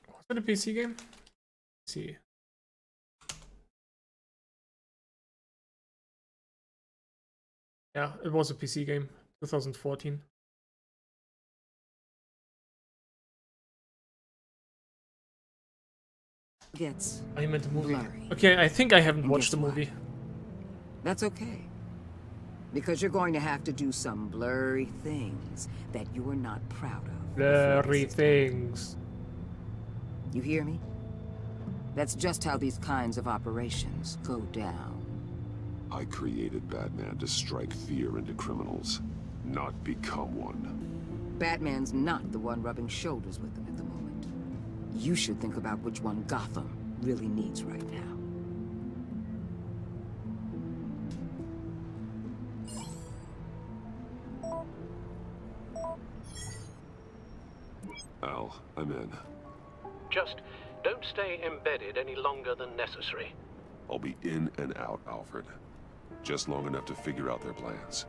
Was it a PC game? Let's see. Yeah, it was a PC game, 2014. Gets I meant the movie. blurry. Okay, I think I haven't And watched the guess what? movie. That's okay. Because you're going to have to do some blurry things that you're not proud of. Blurry things. You hear me? That's just how these kinds of operations go down. I created Batman to strike fear into criminals, not become one. Batman's not the one rubbing shoulders with them at the moment. You should think about which one Gotham really needs right now. Al, I'm in. Just don't stay embedded any longer than necessary. I'll be in and out, Alfred. Just long enough to figure out their plans.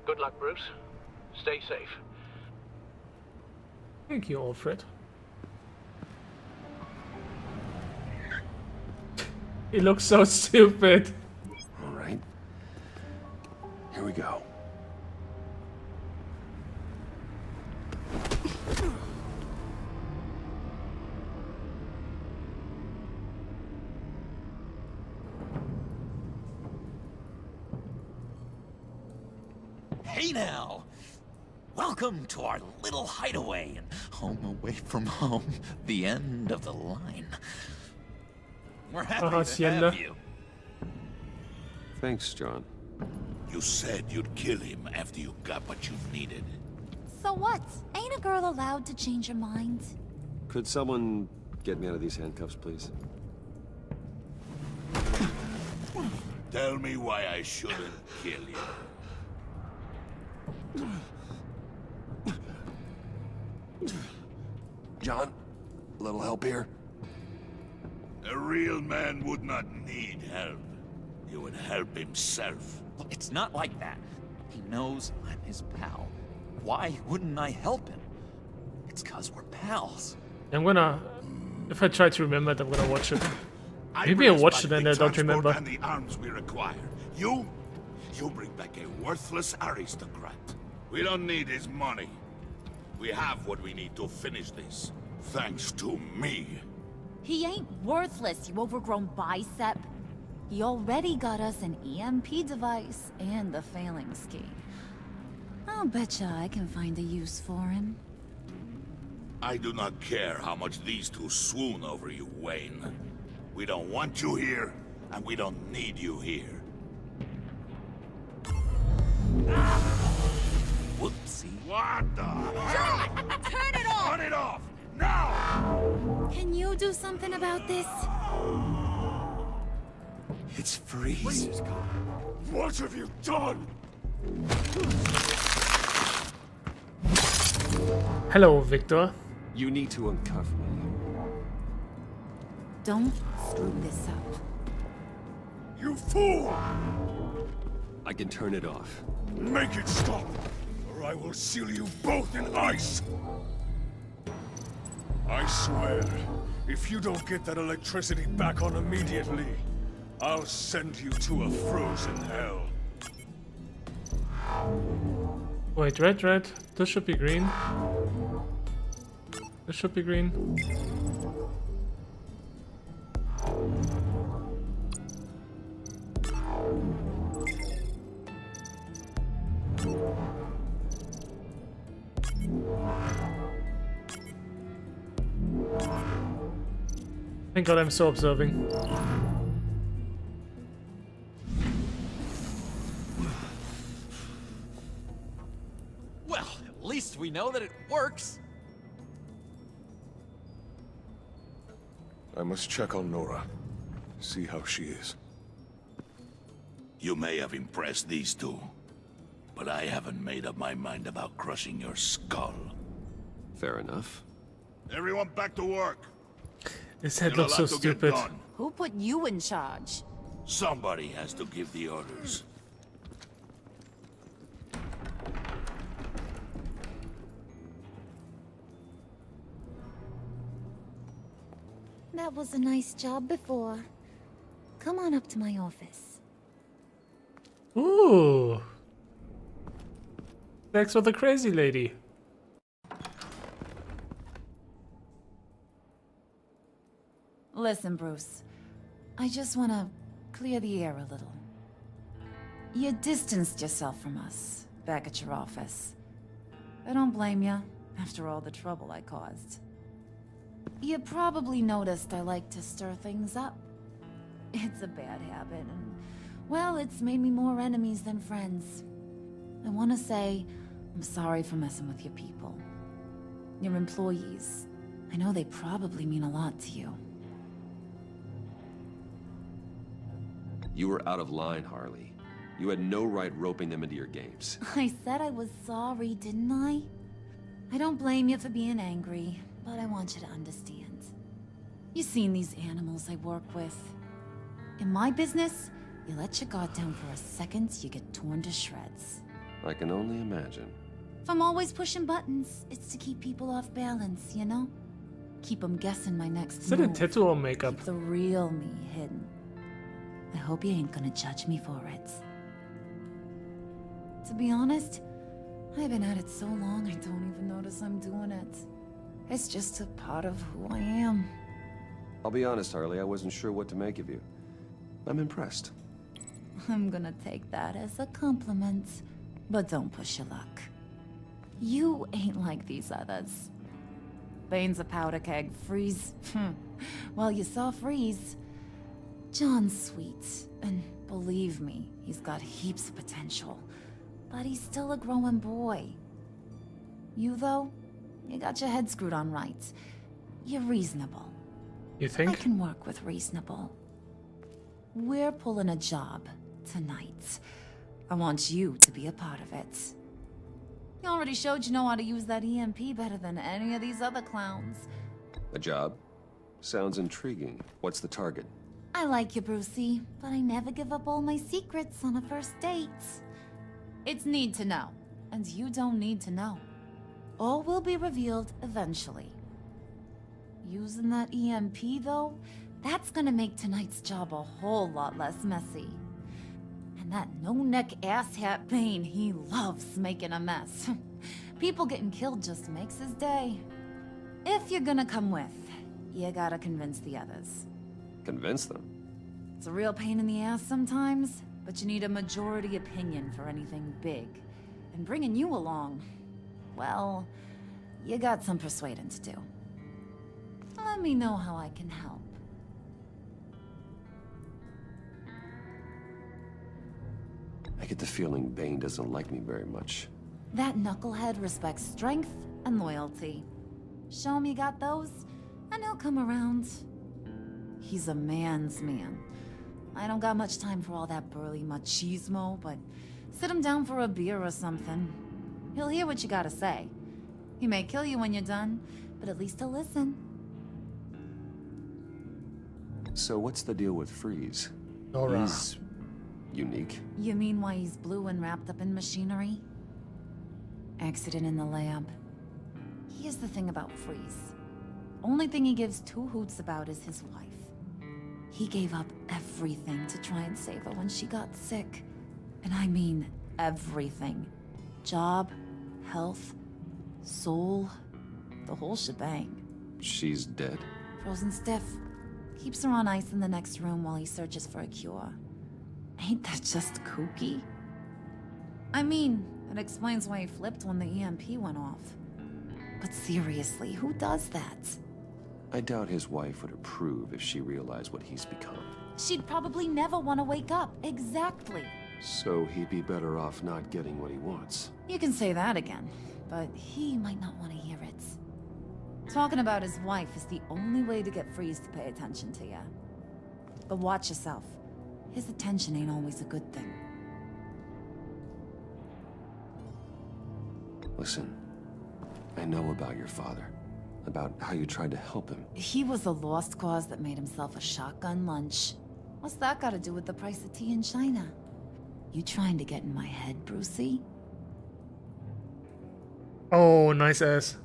Good luck, Bruce. Stay safe. Thank you, Alfred. He looks so stupid. All right. Here we go. Hey now! Welcome to our little hideaway and home away from home, the end of the line. We're happy to Hacienda. have you. Thanks, John. You said you'd kill him after you got what you needed. So what? Ain't a girl allowed to change her mind? Could someone get me out of these handcuffs, please? Tell me why I shouldn't kill you. John, a little help here? A real man would not need help. He would help himself. Look, it's not like that. He knows I'm his pal. Why wouldn't I help him? It's 'cause we're pals. I'm gonna... If I try to remember it, I'm gonna watch it. Maybe I watched it and I don't remember. And the arms we require. You bring back a worthless aristocrat. We don't need his money. We have what we need to finish this. Thanks to me. He ain't worthless, you overgrown bicep. He already got us an EMP device and the failing scheme. I'll betcha I can find a use for him. I do not care how much these two swoon over you, Wayne. We don't want you here, and we don't need you here. Whoopsie. What the hell? Turn it off! Turn it off! Now! Can you do something about this? It's freeze. What have you done? Hello, Victor. You need to uncuff me. Don't screw this up. You fool! I can turn it off. Make it stop, or I will seal you both in ice! I swear, if you don't get that electricity back on immediately, I'll send you to a frozen hell. Wait, red. This should be green. This should be green. Thank God I'm so observing. Well, at least we know that it works. I must check on Nora. See how she is. You may have impressed these two, but I haven't made up my mind about crushing your skull. Fair enough. Everyone back to work. His head Still a looks so lot to get stupid. done. Who put you in charge? Somebody has to give the orders. That was a nice job before. Come on up to my office. Ooh. Sex with a crazy lady. Listen, Bruce. I just want to clear the air a little. You distanced yourself from us back at your office. I don't blame you, after all the trouble I caused. You probably noticed I like to stir things up. It's a bad habit, and, well, it's made me more enemies than friends. I want to say I'm sorry for messing with your people. Your employees. I know they probably mean a lot to you. You were out of line, Harley. You had no right roping them into your games. I said I was sorry, didn't I? I don't blame you for being angry, but I want you to understand. You've seen these animals I work with. In my business, you let your guard down for a second, you get torn to shreds. I can only imagine. If I'm always pushing buttons, it's to keep people off balance, you know? Keep them guessing my next Is it a move. tattoo or makeup? Keep the real me hidden. I hope you ain't gonna judge me for it. To be honest, I've been at it so long I don't even notice I'm doing it. It's just a part of who I am. I'll be honest, Harley, I wasn't sure what to make of you. I'm impressed. I'm gonna take that as a compliment, but don't push your luck. You ain't like these others. Bane's a powder keg, Freeze. Well, you saw Freeze. John's sweet, and believe me, he's got heaps of potential. But he's still a growing boy. You, though, you got your head screwed on right. You're reasonable. You think? I can work with reasonable. We're pulling a job tonight. I want you to be a part of it. You already showed you know how to use that EMP better than any of these other clowns. A job? Sounds intriguing. What's the target? I like you, Brucey, but I never give up all my secrets on a first date. It's need to know, and you don't need to know. All will be revealed eventually. Using that EMP, though, that's gonna make tonight's job a whole lot less messy. And that no-neck asshat Bane, he loves making a mess. People getting killed just makes his day. If you're gonna come with, you gotta convince the others. Convince them? It's a real pain in the ass sometimes, but you need a majority opinion for anything big. And bringing you along, well, You got some persuading to do. Let me know how I can help. I get the feeling Bane doesn't like me very much. That knucklehead respects strength and loyalty. Show him you got those, and he'll come around. He's a man's man. I don't got much time for all that burly machismo, but sit him down for a beer or something. He'll hear what you gotta say. He may kill you when you're done, but at least he'll listen. So what's the deal with Freeze? Nora. He's unique. You mean why he's blue and wrapped up in machinery? Accident in the lab. Here's the thing about Freeze. Only thing he gives two hoots about is his wife. He gave up everything to try and save her when she got sick. And I mean everything. Job, health, soul, the whole shebang. She's dead? Frozen stiff. Keeps her on ice in the next room while he searches for a cure. Ain't that just kooky? I mean, it explains why he flipped when the EMP went off. But seriously, who does that? I doubt his wife would approve if she realized what he's become. She'd probably never want to wake up. Exactly. So he'd be better off not getting what he wants. You can say that again, but he might not want to hear it. Talking about his wife is the only way to get Freeze to pay attention to you. But watch yourself. His attention ain't always a good thing. Listen, I know about your father. About how you tried to help him. He was a lost cause that made himself a shotgun lunch. What's that got to do with the price of tea in China? You trying to get in my head, Brucey? Oh, nice ass.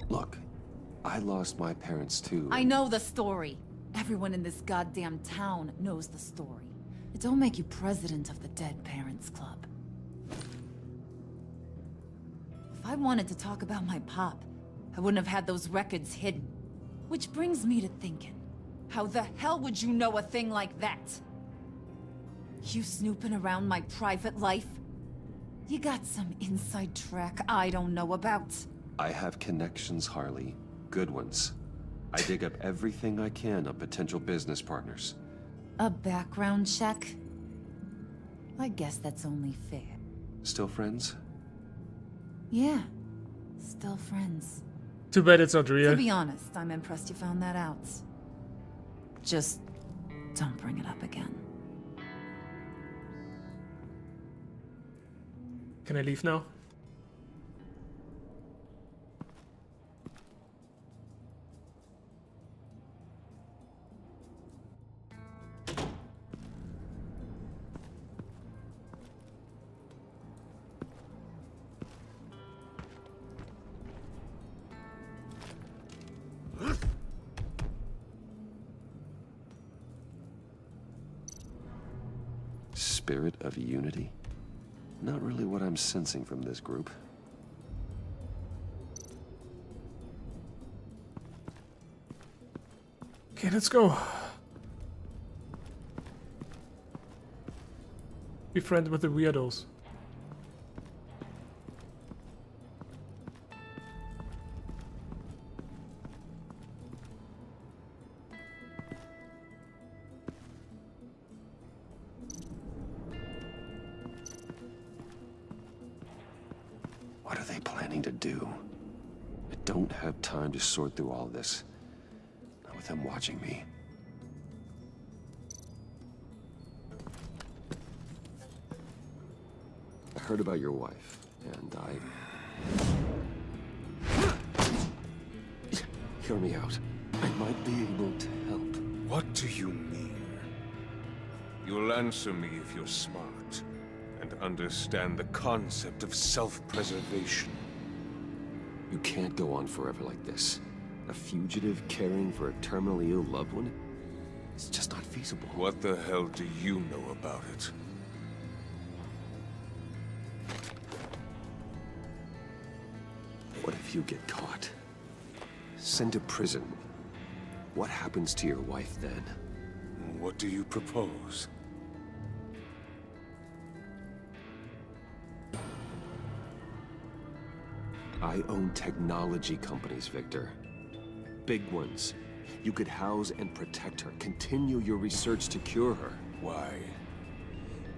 Look, I lost my parents too. I know the story. Everyone in this goddamn town knows the story. It don't make you president of the Dead Parents Club. If I wanted to talk about my pop, I wouldn't have had those records hidden. Which brings me to thinking, how the hell would you know a thing like that? You snooping around my private life? You got some inside track I don't know about. I have connections, Harley. Good ones. I dig up everything I can on potential business partners. A background check? I guess that's only fair. Still friends? Yeah, still friends. Too bad it's not real. To be honest, I'm impressed you found that out. Just don't bring it up again. Can I leave now? Spirit of unity? Not really what I'm sensing from this group. Okay, let's go. Be friends with the weirdos. What are they planning to do? I don't have time to sort through all this. Not with them watching me. I heard about your wife, and Hear me out. I might be able to help. What do you mean? You'll answer me if you're smart and understand the concept of self-preservation. You can't go on forever like this. A fugitive caring for a terminally ill loved one? It's just not feasible. What the hell do you know about it? What if you get caught? Sent to prison? What happens to your wife then? What do you propose? I own technology companies, Victor. Big ones. You could house and protect her. Continue your research to cure her. Why?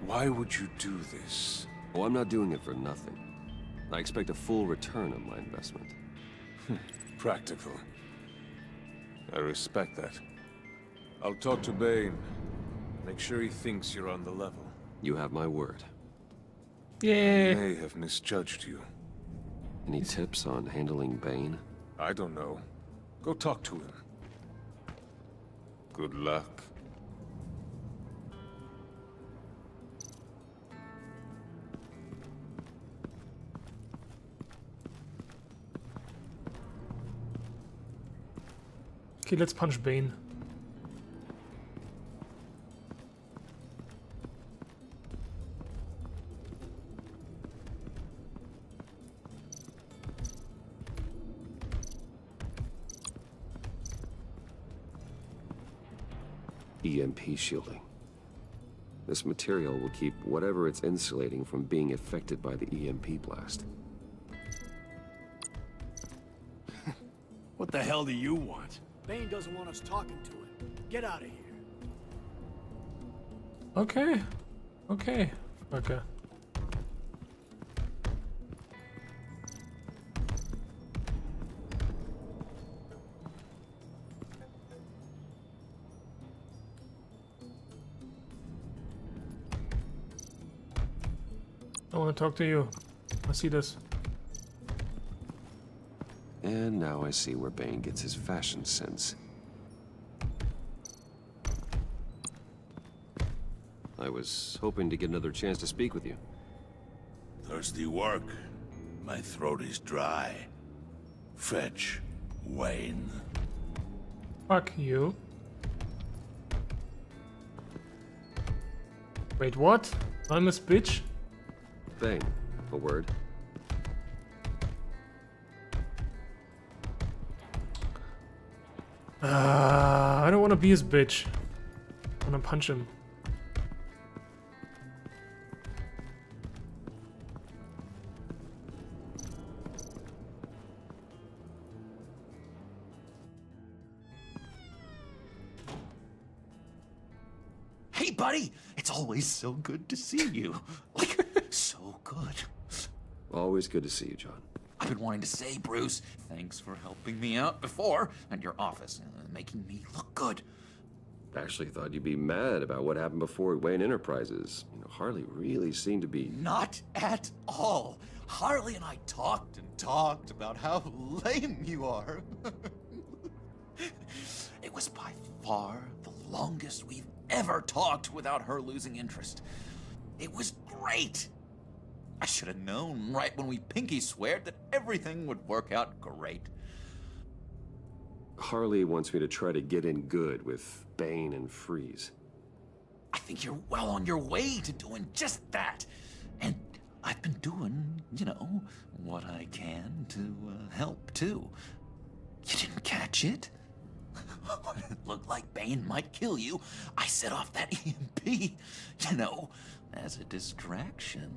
Why would you do this? Oh, I'm not doing it for nothing. I expect a full return on my investment. Practical. I respect that. I'll talk to Bane. Make sure he thinks you're on the level. You have my word. Yeah. I may have misjudged you. Any tips on handling Bane? I don't know. Go talk to him. Good luck. Okay, let's punch Bane. EMP shielding. This material will keep whatever it's insulating from being affected by the EMP blast. What the hell do you want? Bane doesn't want us talking to him. Get out of here. Okay. Okay. Okay. I want to talk to you. I see this. And now I see where Bane gets his fashion sense. I was hoping to get another chance to speak with you. Thirsty work. My throat is dry. Fetch Wayne. Fuck you. Wait, what? I'm a bitch? Bane, a word. I don't want to be his bitch. I want to punch him. Hey, buddy! It's always so good to see you. Like, so good. Always good to see you, John. I've been wanting to say, Bruce, thanks for helping me out before at your office, making me look good. Actually thought you'd be mad about what happened before Wayne Enterprises. You know, Harley really seemed to be... Not at all. Harley and I talked and talked about how lame you are. It was by far the longest we've ever talked without her losing interest. It was great. I should have known right when we pinky sweared that everything would work out great. Harley wants me to try to get in good with Bane and Freeze. I think you're well on your way to doing just that. And I've been doing, you know, what I can to help, too. You didn't catch it? When it looked like Bane might kill you, I set off that EMP, you know, as a distraction.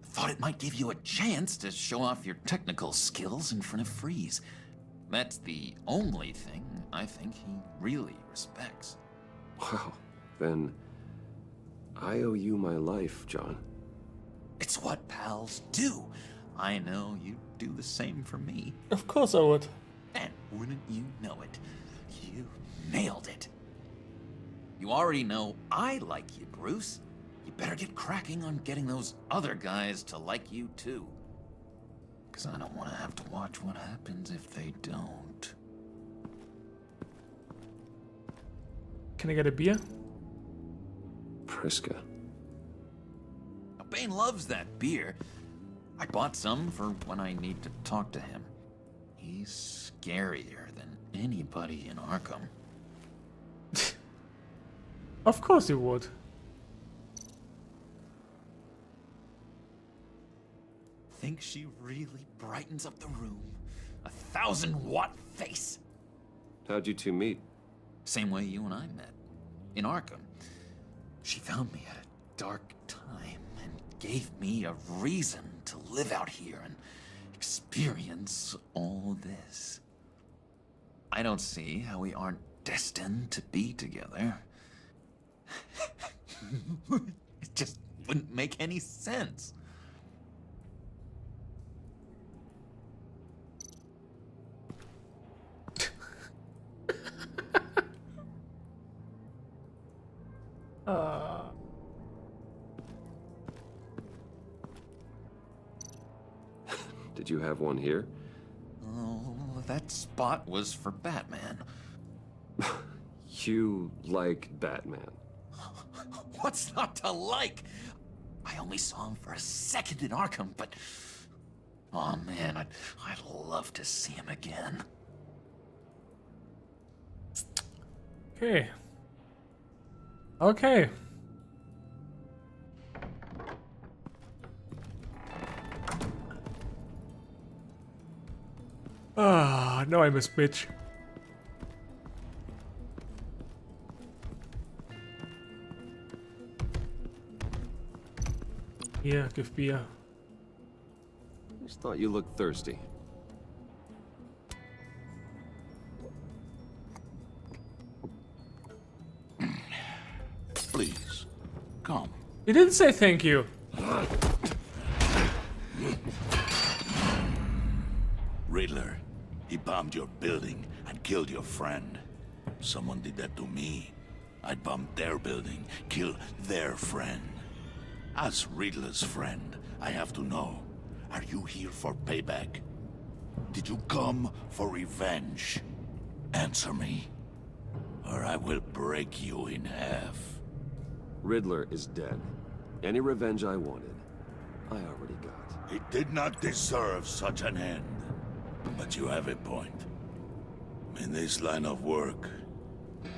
Thought it might give you a chance to show off your technical skills in front of Freeze. That's the only thing I think he really respects. Wow, then I owe you my life, John. It's what pals do. I know you'd do the same for me. Of course I would. And wouldn't you know it? You nailed it. You already know I like you, Bruce. You better get cracking on getting those other guys to like you too. Because I don't want to have to watch what happens if they don't. Can I get a beer? Priska. Now, Bane loves that beer. I bought some for when I need to talk to him. He's scarier than anybody in Arkham. Of course you would. Think she really brightens up the room? 1,000-watt face. How'd you two meet? Same way you and I met. In Arkham. She found me at a dark time and gave me a reason to live out here and experience all this. I don't see how we aren't destined to be together. It just wouldn't make any sense. Did you have one here? Oh, that spot was for Batman. You like Batman? What's not to like? I only saw him for a second in Arkham, but... oh man, I'd love to see him again. Okay. Okay. Ah, now I miss bitch. Here, give beer. Just thought you looked thirsty. Please, come. He didn't say thank you. Riddler, he bombed your building and killed your friend. Someone did that to me. I'd bomb their building, kill their friend. As Riddler's friend, I have to know, are you here for payback? Did you come for revenge? Answer me, or I will break you in half. Riddler is dead. Any revenge I wanted, I already got. He did not deserve such an end. But you have a point. In this line of work,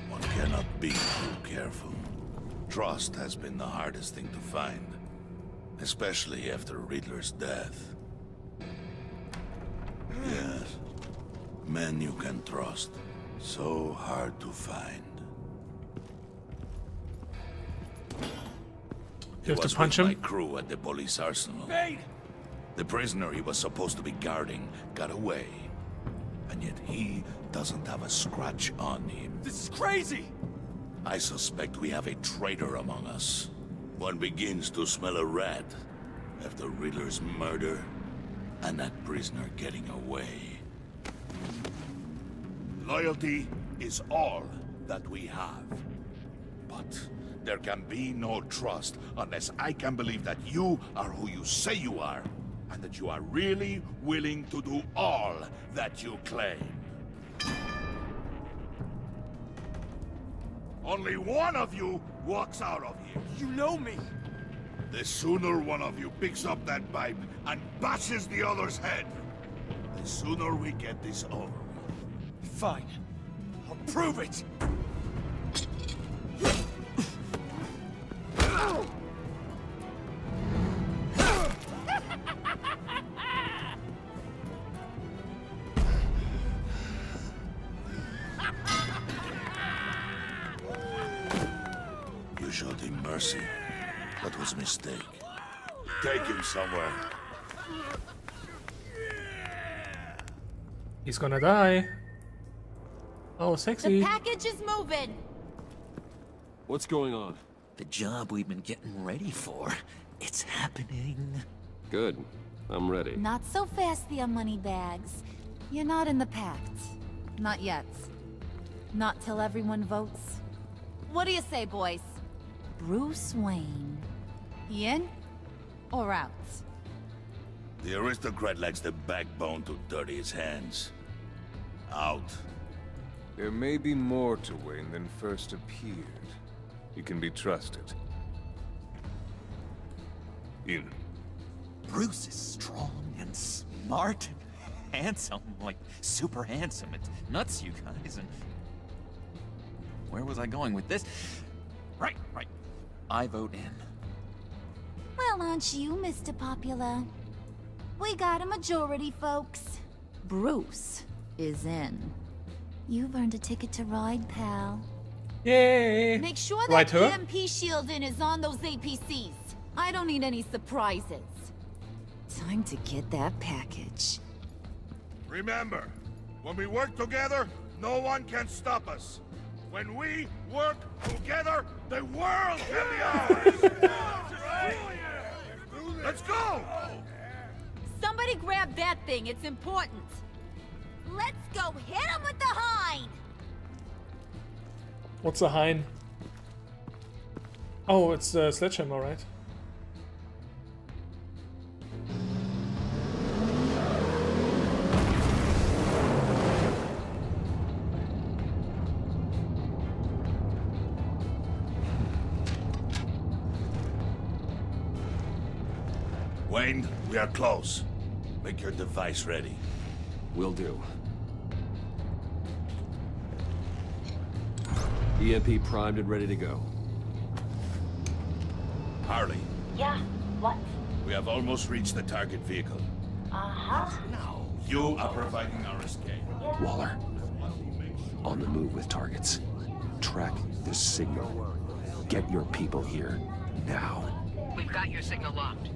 one cannot be too careful. Trust has been the hardest thing to find, especially after Riddler's death. Yes, men you can trust, so hard to find. You have to punch him? My crew at the police arsenal. Bane! The prisoner he was supposed to be guarding got away. And yet he doesn't have a scratch on him. This is crazy! I suspect we have a traitor among us. One begins to smell a rat after Riddler's murder and that prisoner getting away. Loyalty is all that we have. But there can be no trust unless I can believe that you are who you say you are, and that you are really willing to do all that you claim. Only one of you walks out of here. You know me! The sooner one of you picks up that pipe and bashes the other's head, the sooner we get this over with. Fine. I'll prove it! You showed him mercy. That was a mistake. Take him somewhere. He's gonna die. Oh, sexy. The package is moving. What's going on? The job we've been getting ready for, it's happening. Good. I'm ready. Not so fast, the money bags. You're not in the Pact. Not yet. Not till everyone votes. What do you say, boys? Bruce Wayne. He in or out? The aristocrat lacks the backbone to dirty his hands. Out. There may be more to Wayne than first appeared. He can be trusted. In. Bruce is strong and smart and handsome, like super handsome. It's nuts, you guys, and... where was I going with this? Right. I vote in. Well, aren't you, Mr. Popular? We got a majority, folks. Bruce is in. You've earned a ticket to ride, pal. Yay! Make sure Right, that her? EMP shielding is on those APCs. I don't need any surprises. Time to get that package. Remember, when we work together, no one can stop us. When we work together, the world can be ours! Let's go! Somebody grab that thing, it's important. Let's go hit him with the hind! What's a hind? Oh, it's the sledgehammer, right? Wayne, we are close. Make your device ready. Will do. EMP primed and ready to go. Harley, Yeah, what? we have almost reached the target vehicle. Uh-huh. Now, you are providing our escape. Waller, on the move with targets. Track this signal. Get your people here, now. We've got your signal locked.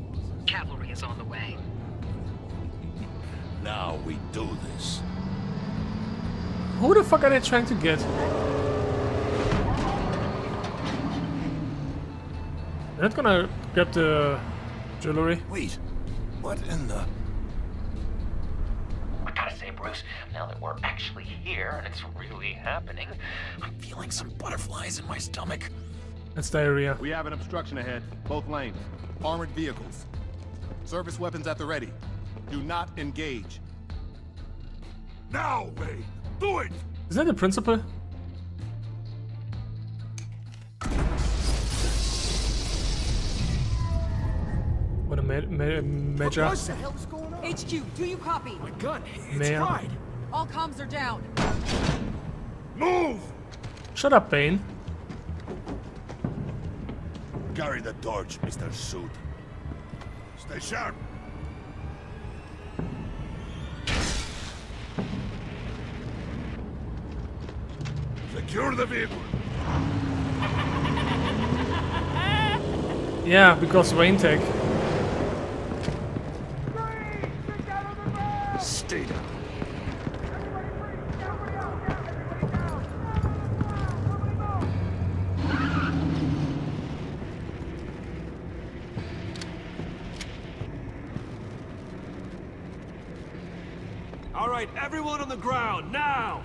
Cavalry is on the way. Now we do this. Who the fuck are they trying to get? They're not gonna grab the jewelry. Wait, what in the... I gotta say, Bruce, now that we're actually here and it's really happening, I'm feeling some butterflies in my stomach. That's diarrhea. We have an obstruction ahead, both lanes. Armored vehicles. Service weapons at the ready. Do not engage. Now, Wayne! Do it! Is that the principal? What a major. What the hell is going on? HQ, do you copy? My gun, it's Mayor. fried. All comms are down. Move! Shut up, Bane. Carry the torch, Mr. Suit. Stay sharp. Secure the vehicle. Yeah, because Wayne tech. Stay down. All right, everyone on the ground, now!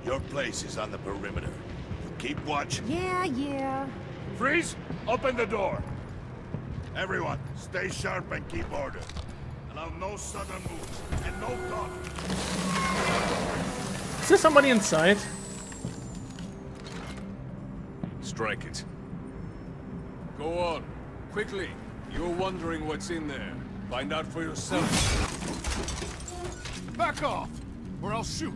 Your place is on the perimeter. You keep watch. Yeah. Freeze! Open the door. Everyone, stay sharp and keep order. Allow no sudden moves and no talking. Is there somebody inside? Strike it. Go on, quickly. You're wondering what's in there. Find out for yourself. Back off, or I'll shoot.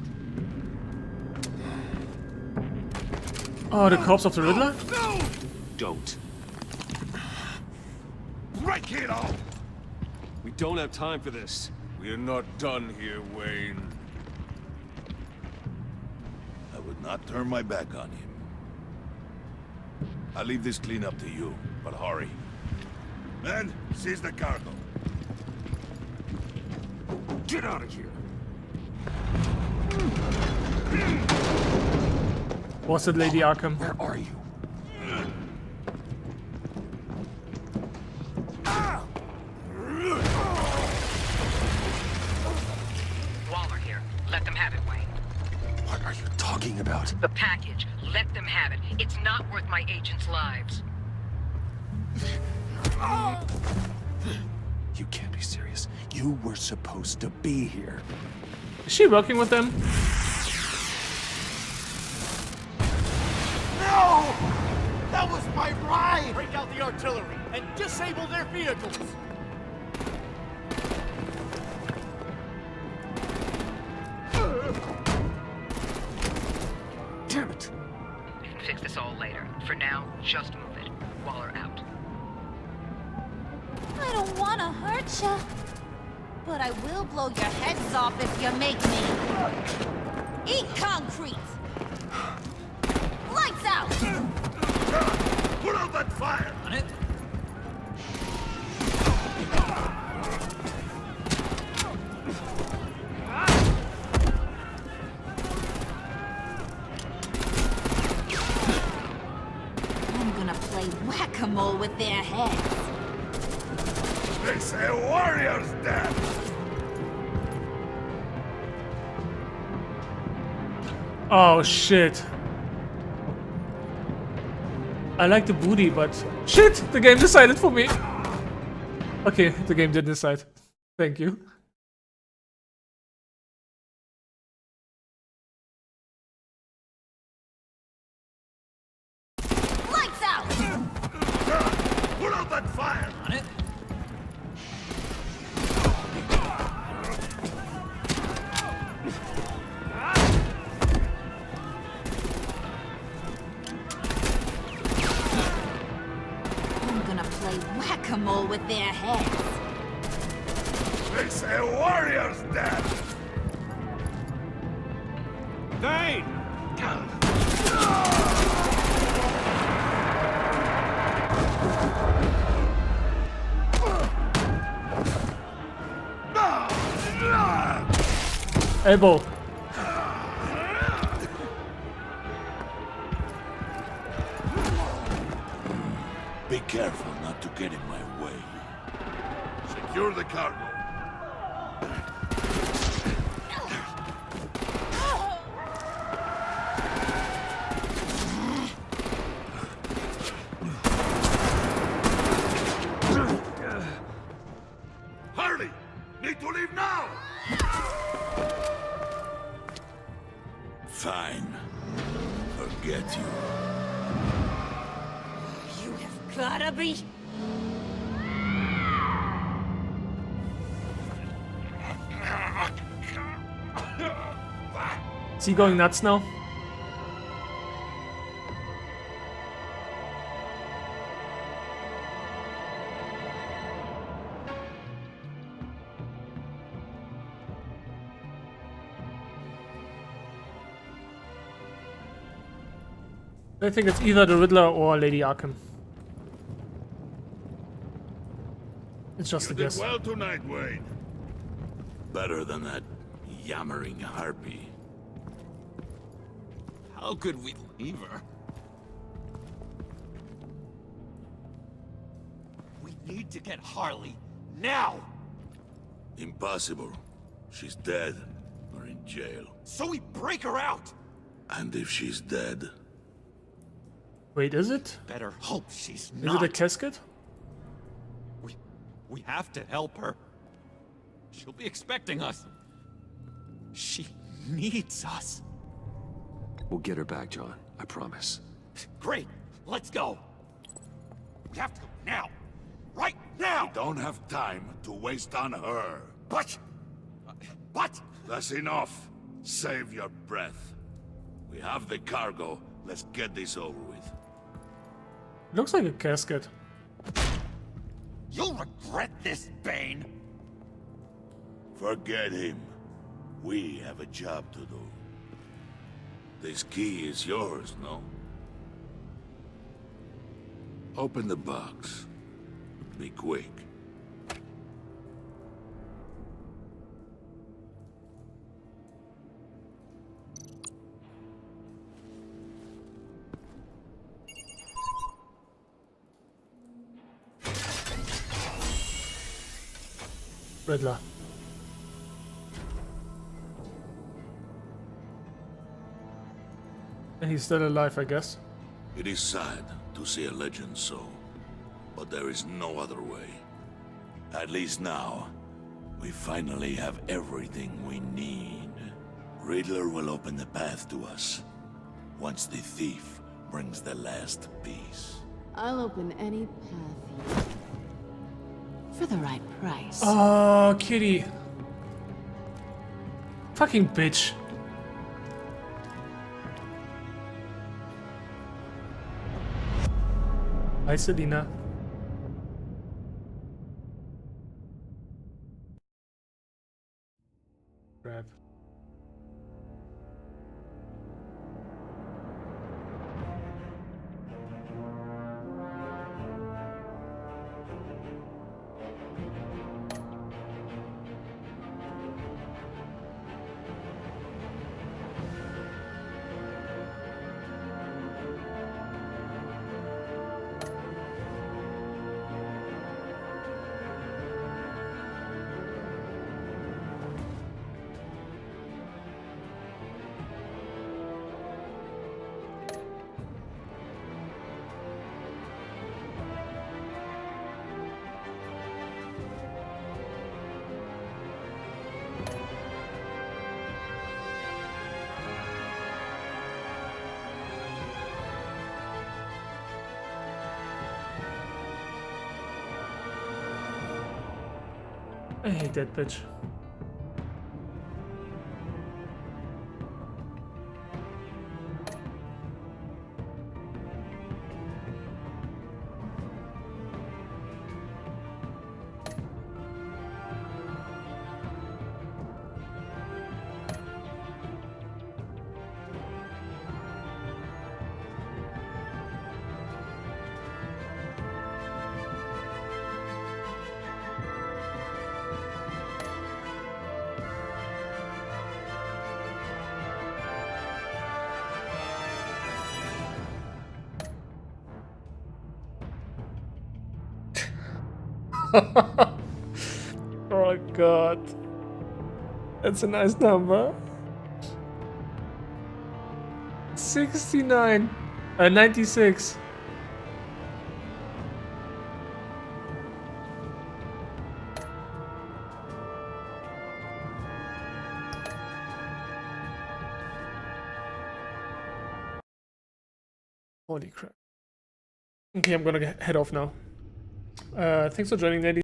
Oh, the corpse of the Riddler? No! Don't. Break it off! We don't have time for this. We're not done here, Wayne. I would not turn my back on him. I'll leave this cleanup to you, but hurry. Men, seize the cargo. Get out of here! Was it Lady Arkham? Where are you? Waller here. Let them have it, Wayne. What are you talking about? The package. Let them have it. It's not worth my agents' lives. You can't be serious. You were supposed to be here. Is she working with them? No! That was my ride! Break out the artillery and disable their vehicles! Damn it! We can fix this all later. For now, just move it. Waller out. I don't want to hurt ya, but I will blow your heads off if you make me. Eat concrete! Lights out! Put out that fire! On it. I'm gonna play whack-a-mole with their heads. They say a warrior's dead! Oh shit. I like the booty, but shit! The game decided for me. Okay, the game did decide. Thank you. Lights out! Put out that fire! On it. I'm gonna play whack-a-mole with their heads. They say a warrior's dead! Dane! Elbow. Be careful not to get in my way. Secure the cargo. Hurry! Need to leave now! Fine. Forget you. You have gotta be... Is he going nuts now? I think it's either the Riddler or Lady Arkham. It's just a You did guess. well tonight, Wade. Better than that yammering harpy. How could we leave her? We need to get Harley now. Impossible. She's dead or in jail. So we break her out. And if she's dead, Wait, is it? Better hope she's Is not. it a casket? We have to help her. She'll be expecting us. She needs us. We'll get her back, John. I promise. Great. Let's go. We have to go now. Right now. we don't have time to waste on her. But... That's enough. Save your breath. We have the cargo. Let's get this over with. Looks like a casket. You'll regret this, Bane. Forget him. We have a job to do. This key is yours, no? Open the box. Be quick. Riddler. And he's still alive, I guess. It is sad to see a legend so, but there is no other way. At least now, we finally have everything we need. Riddler will open the path to us, once the thief brings the last piece. I'll open any path for the right price. Oh, Kitty. Fucking bitch. Hi, Selina. Crap. I hate that bitch. Oh god. That's a nice number. 69. 96. Holy crap. Okay, I'm gonna head off now. Thanks for joining, ladies.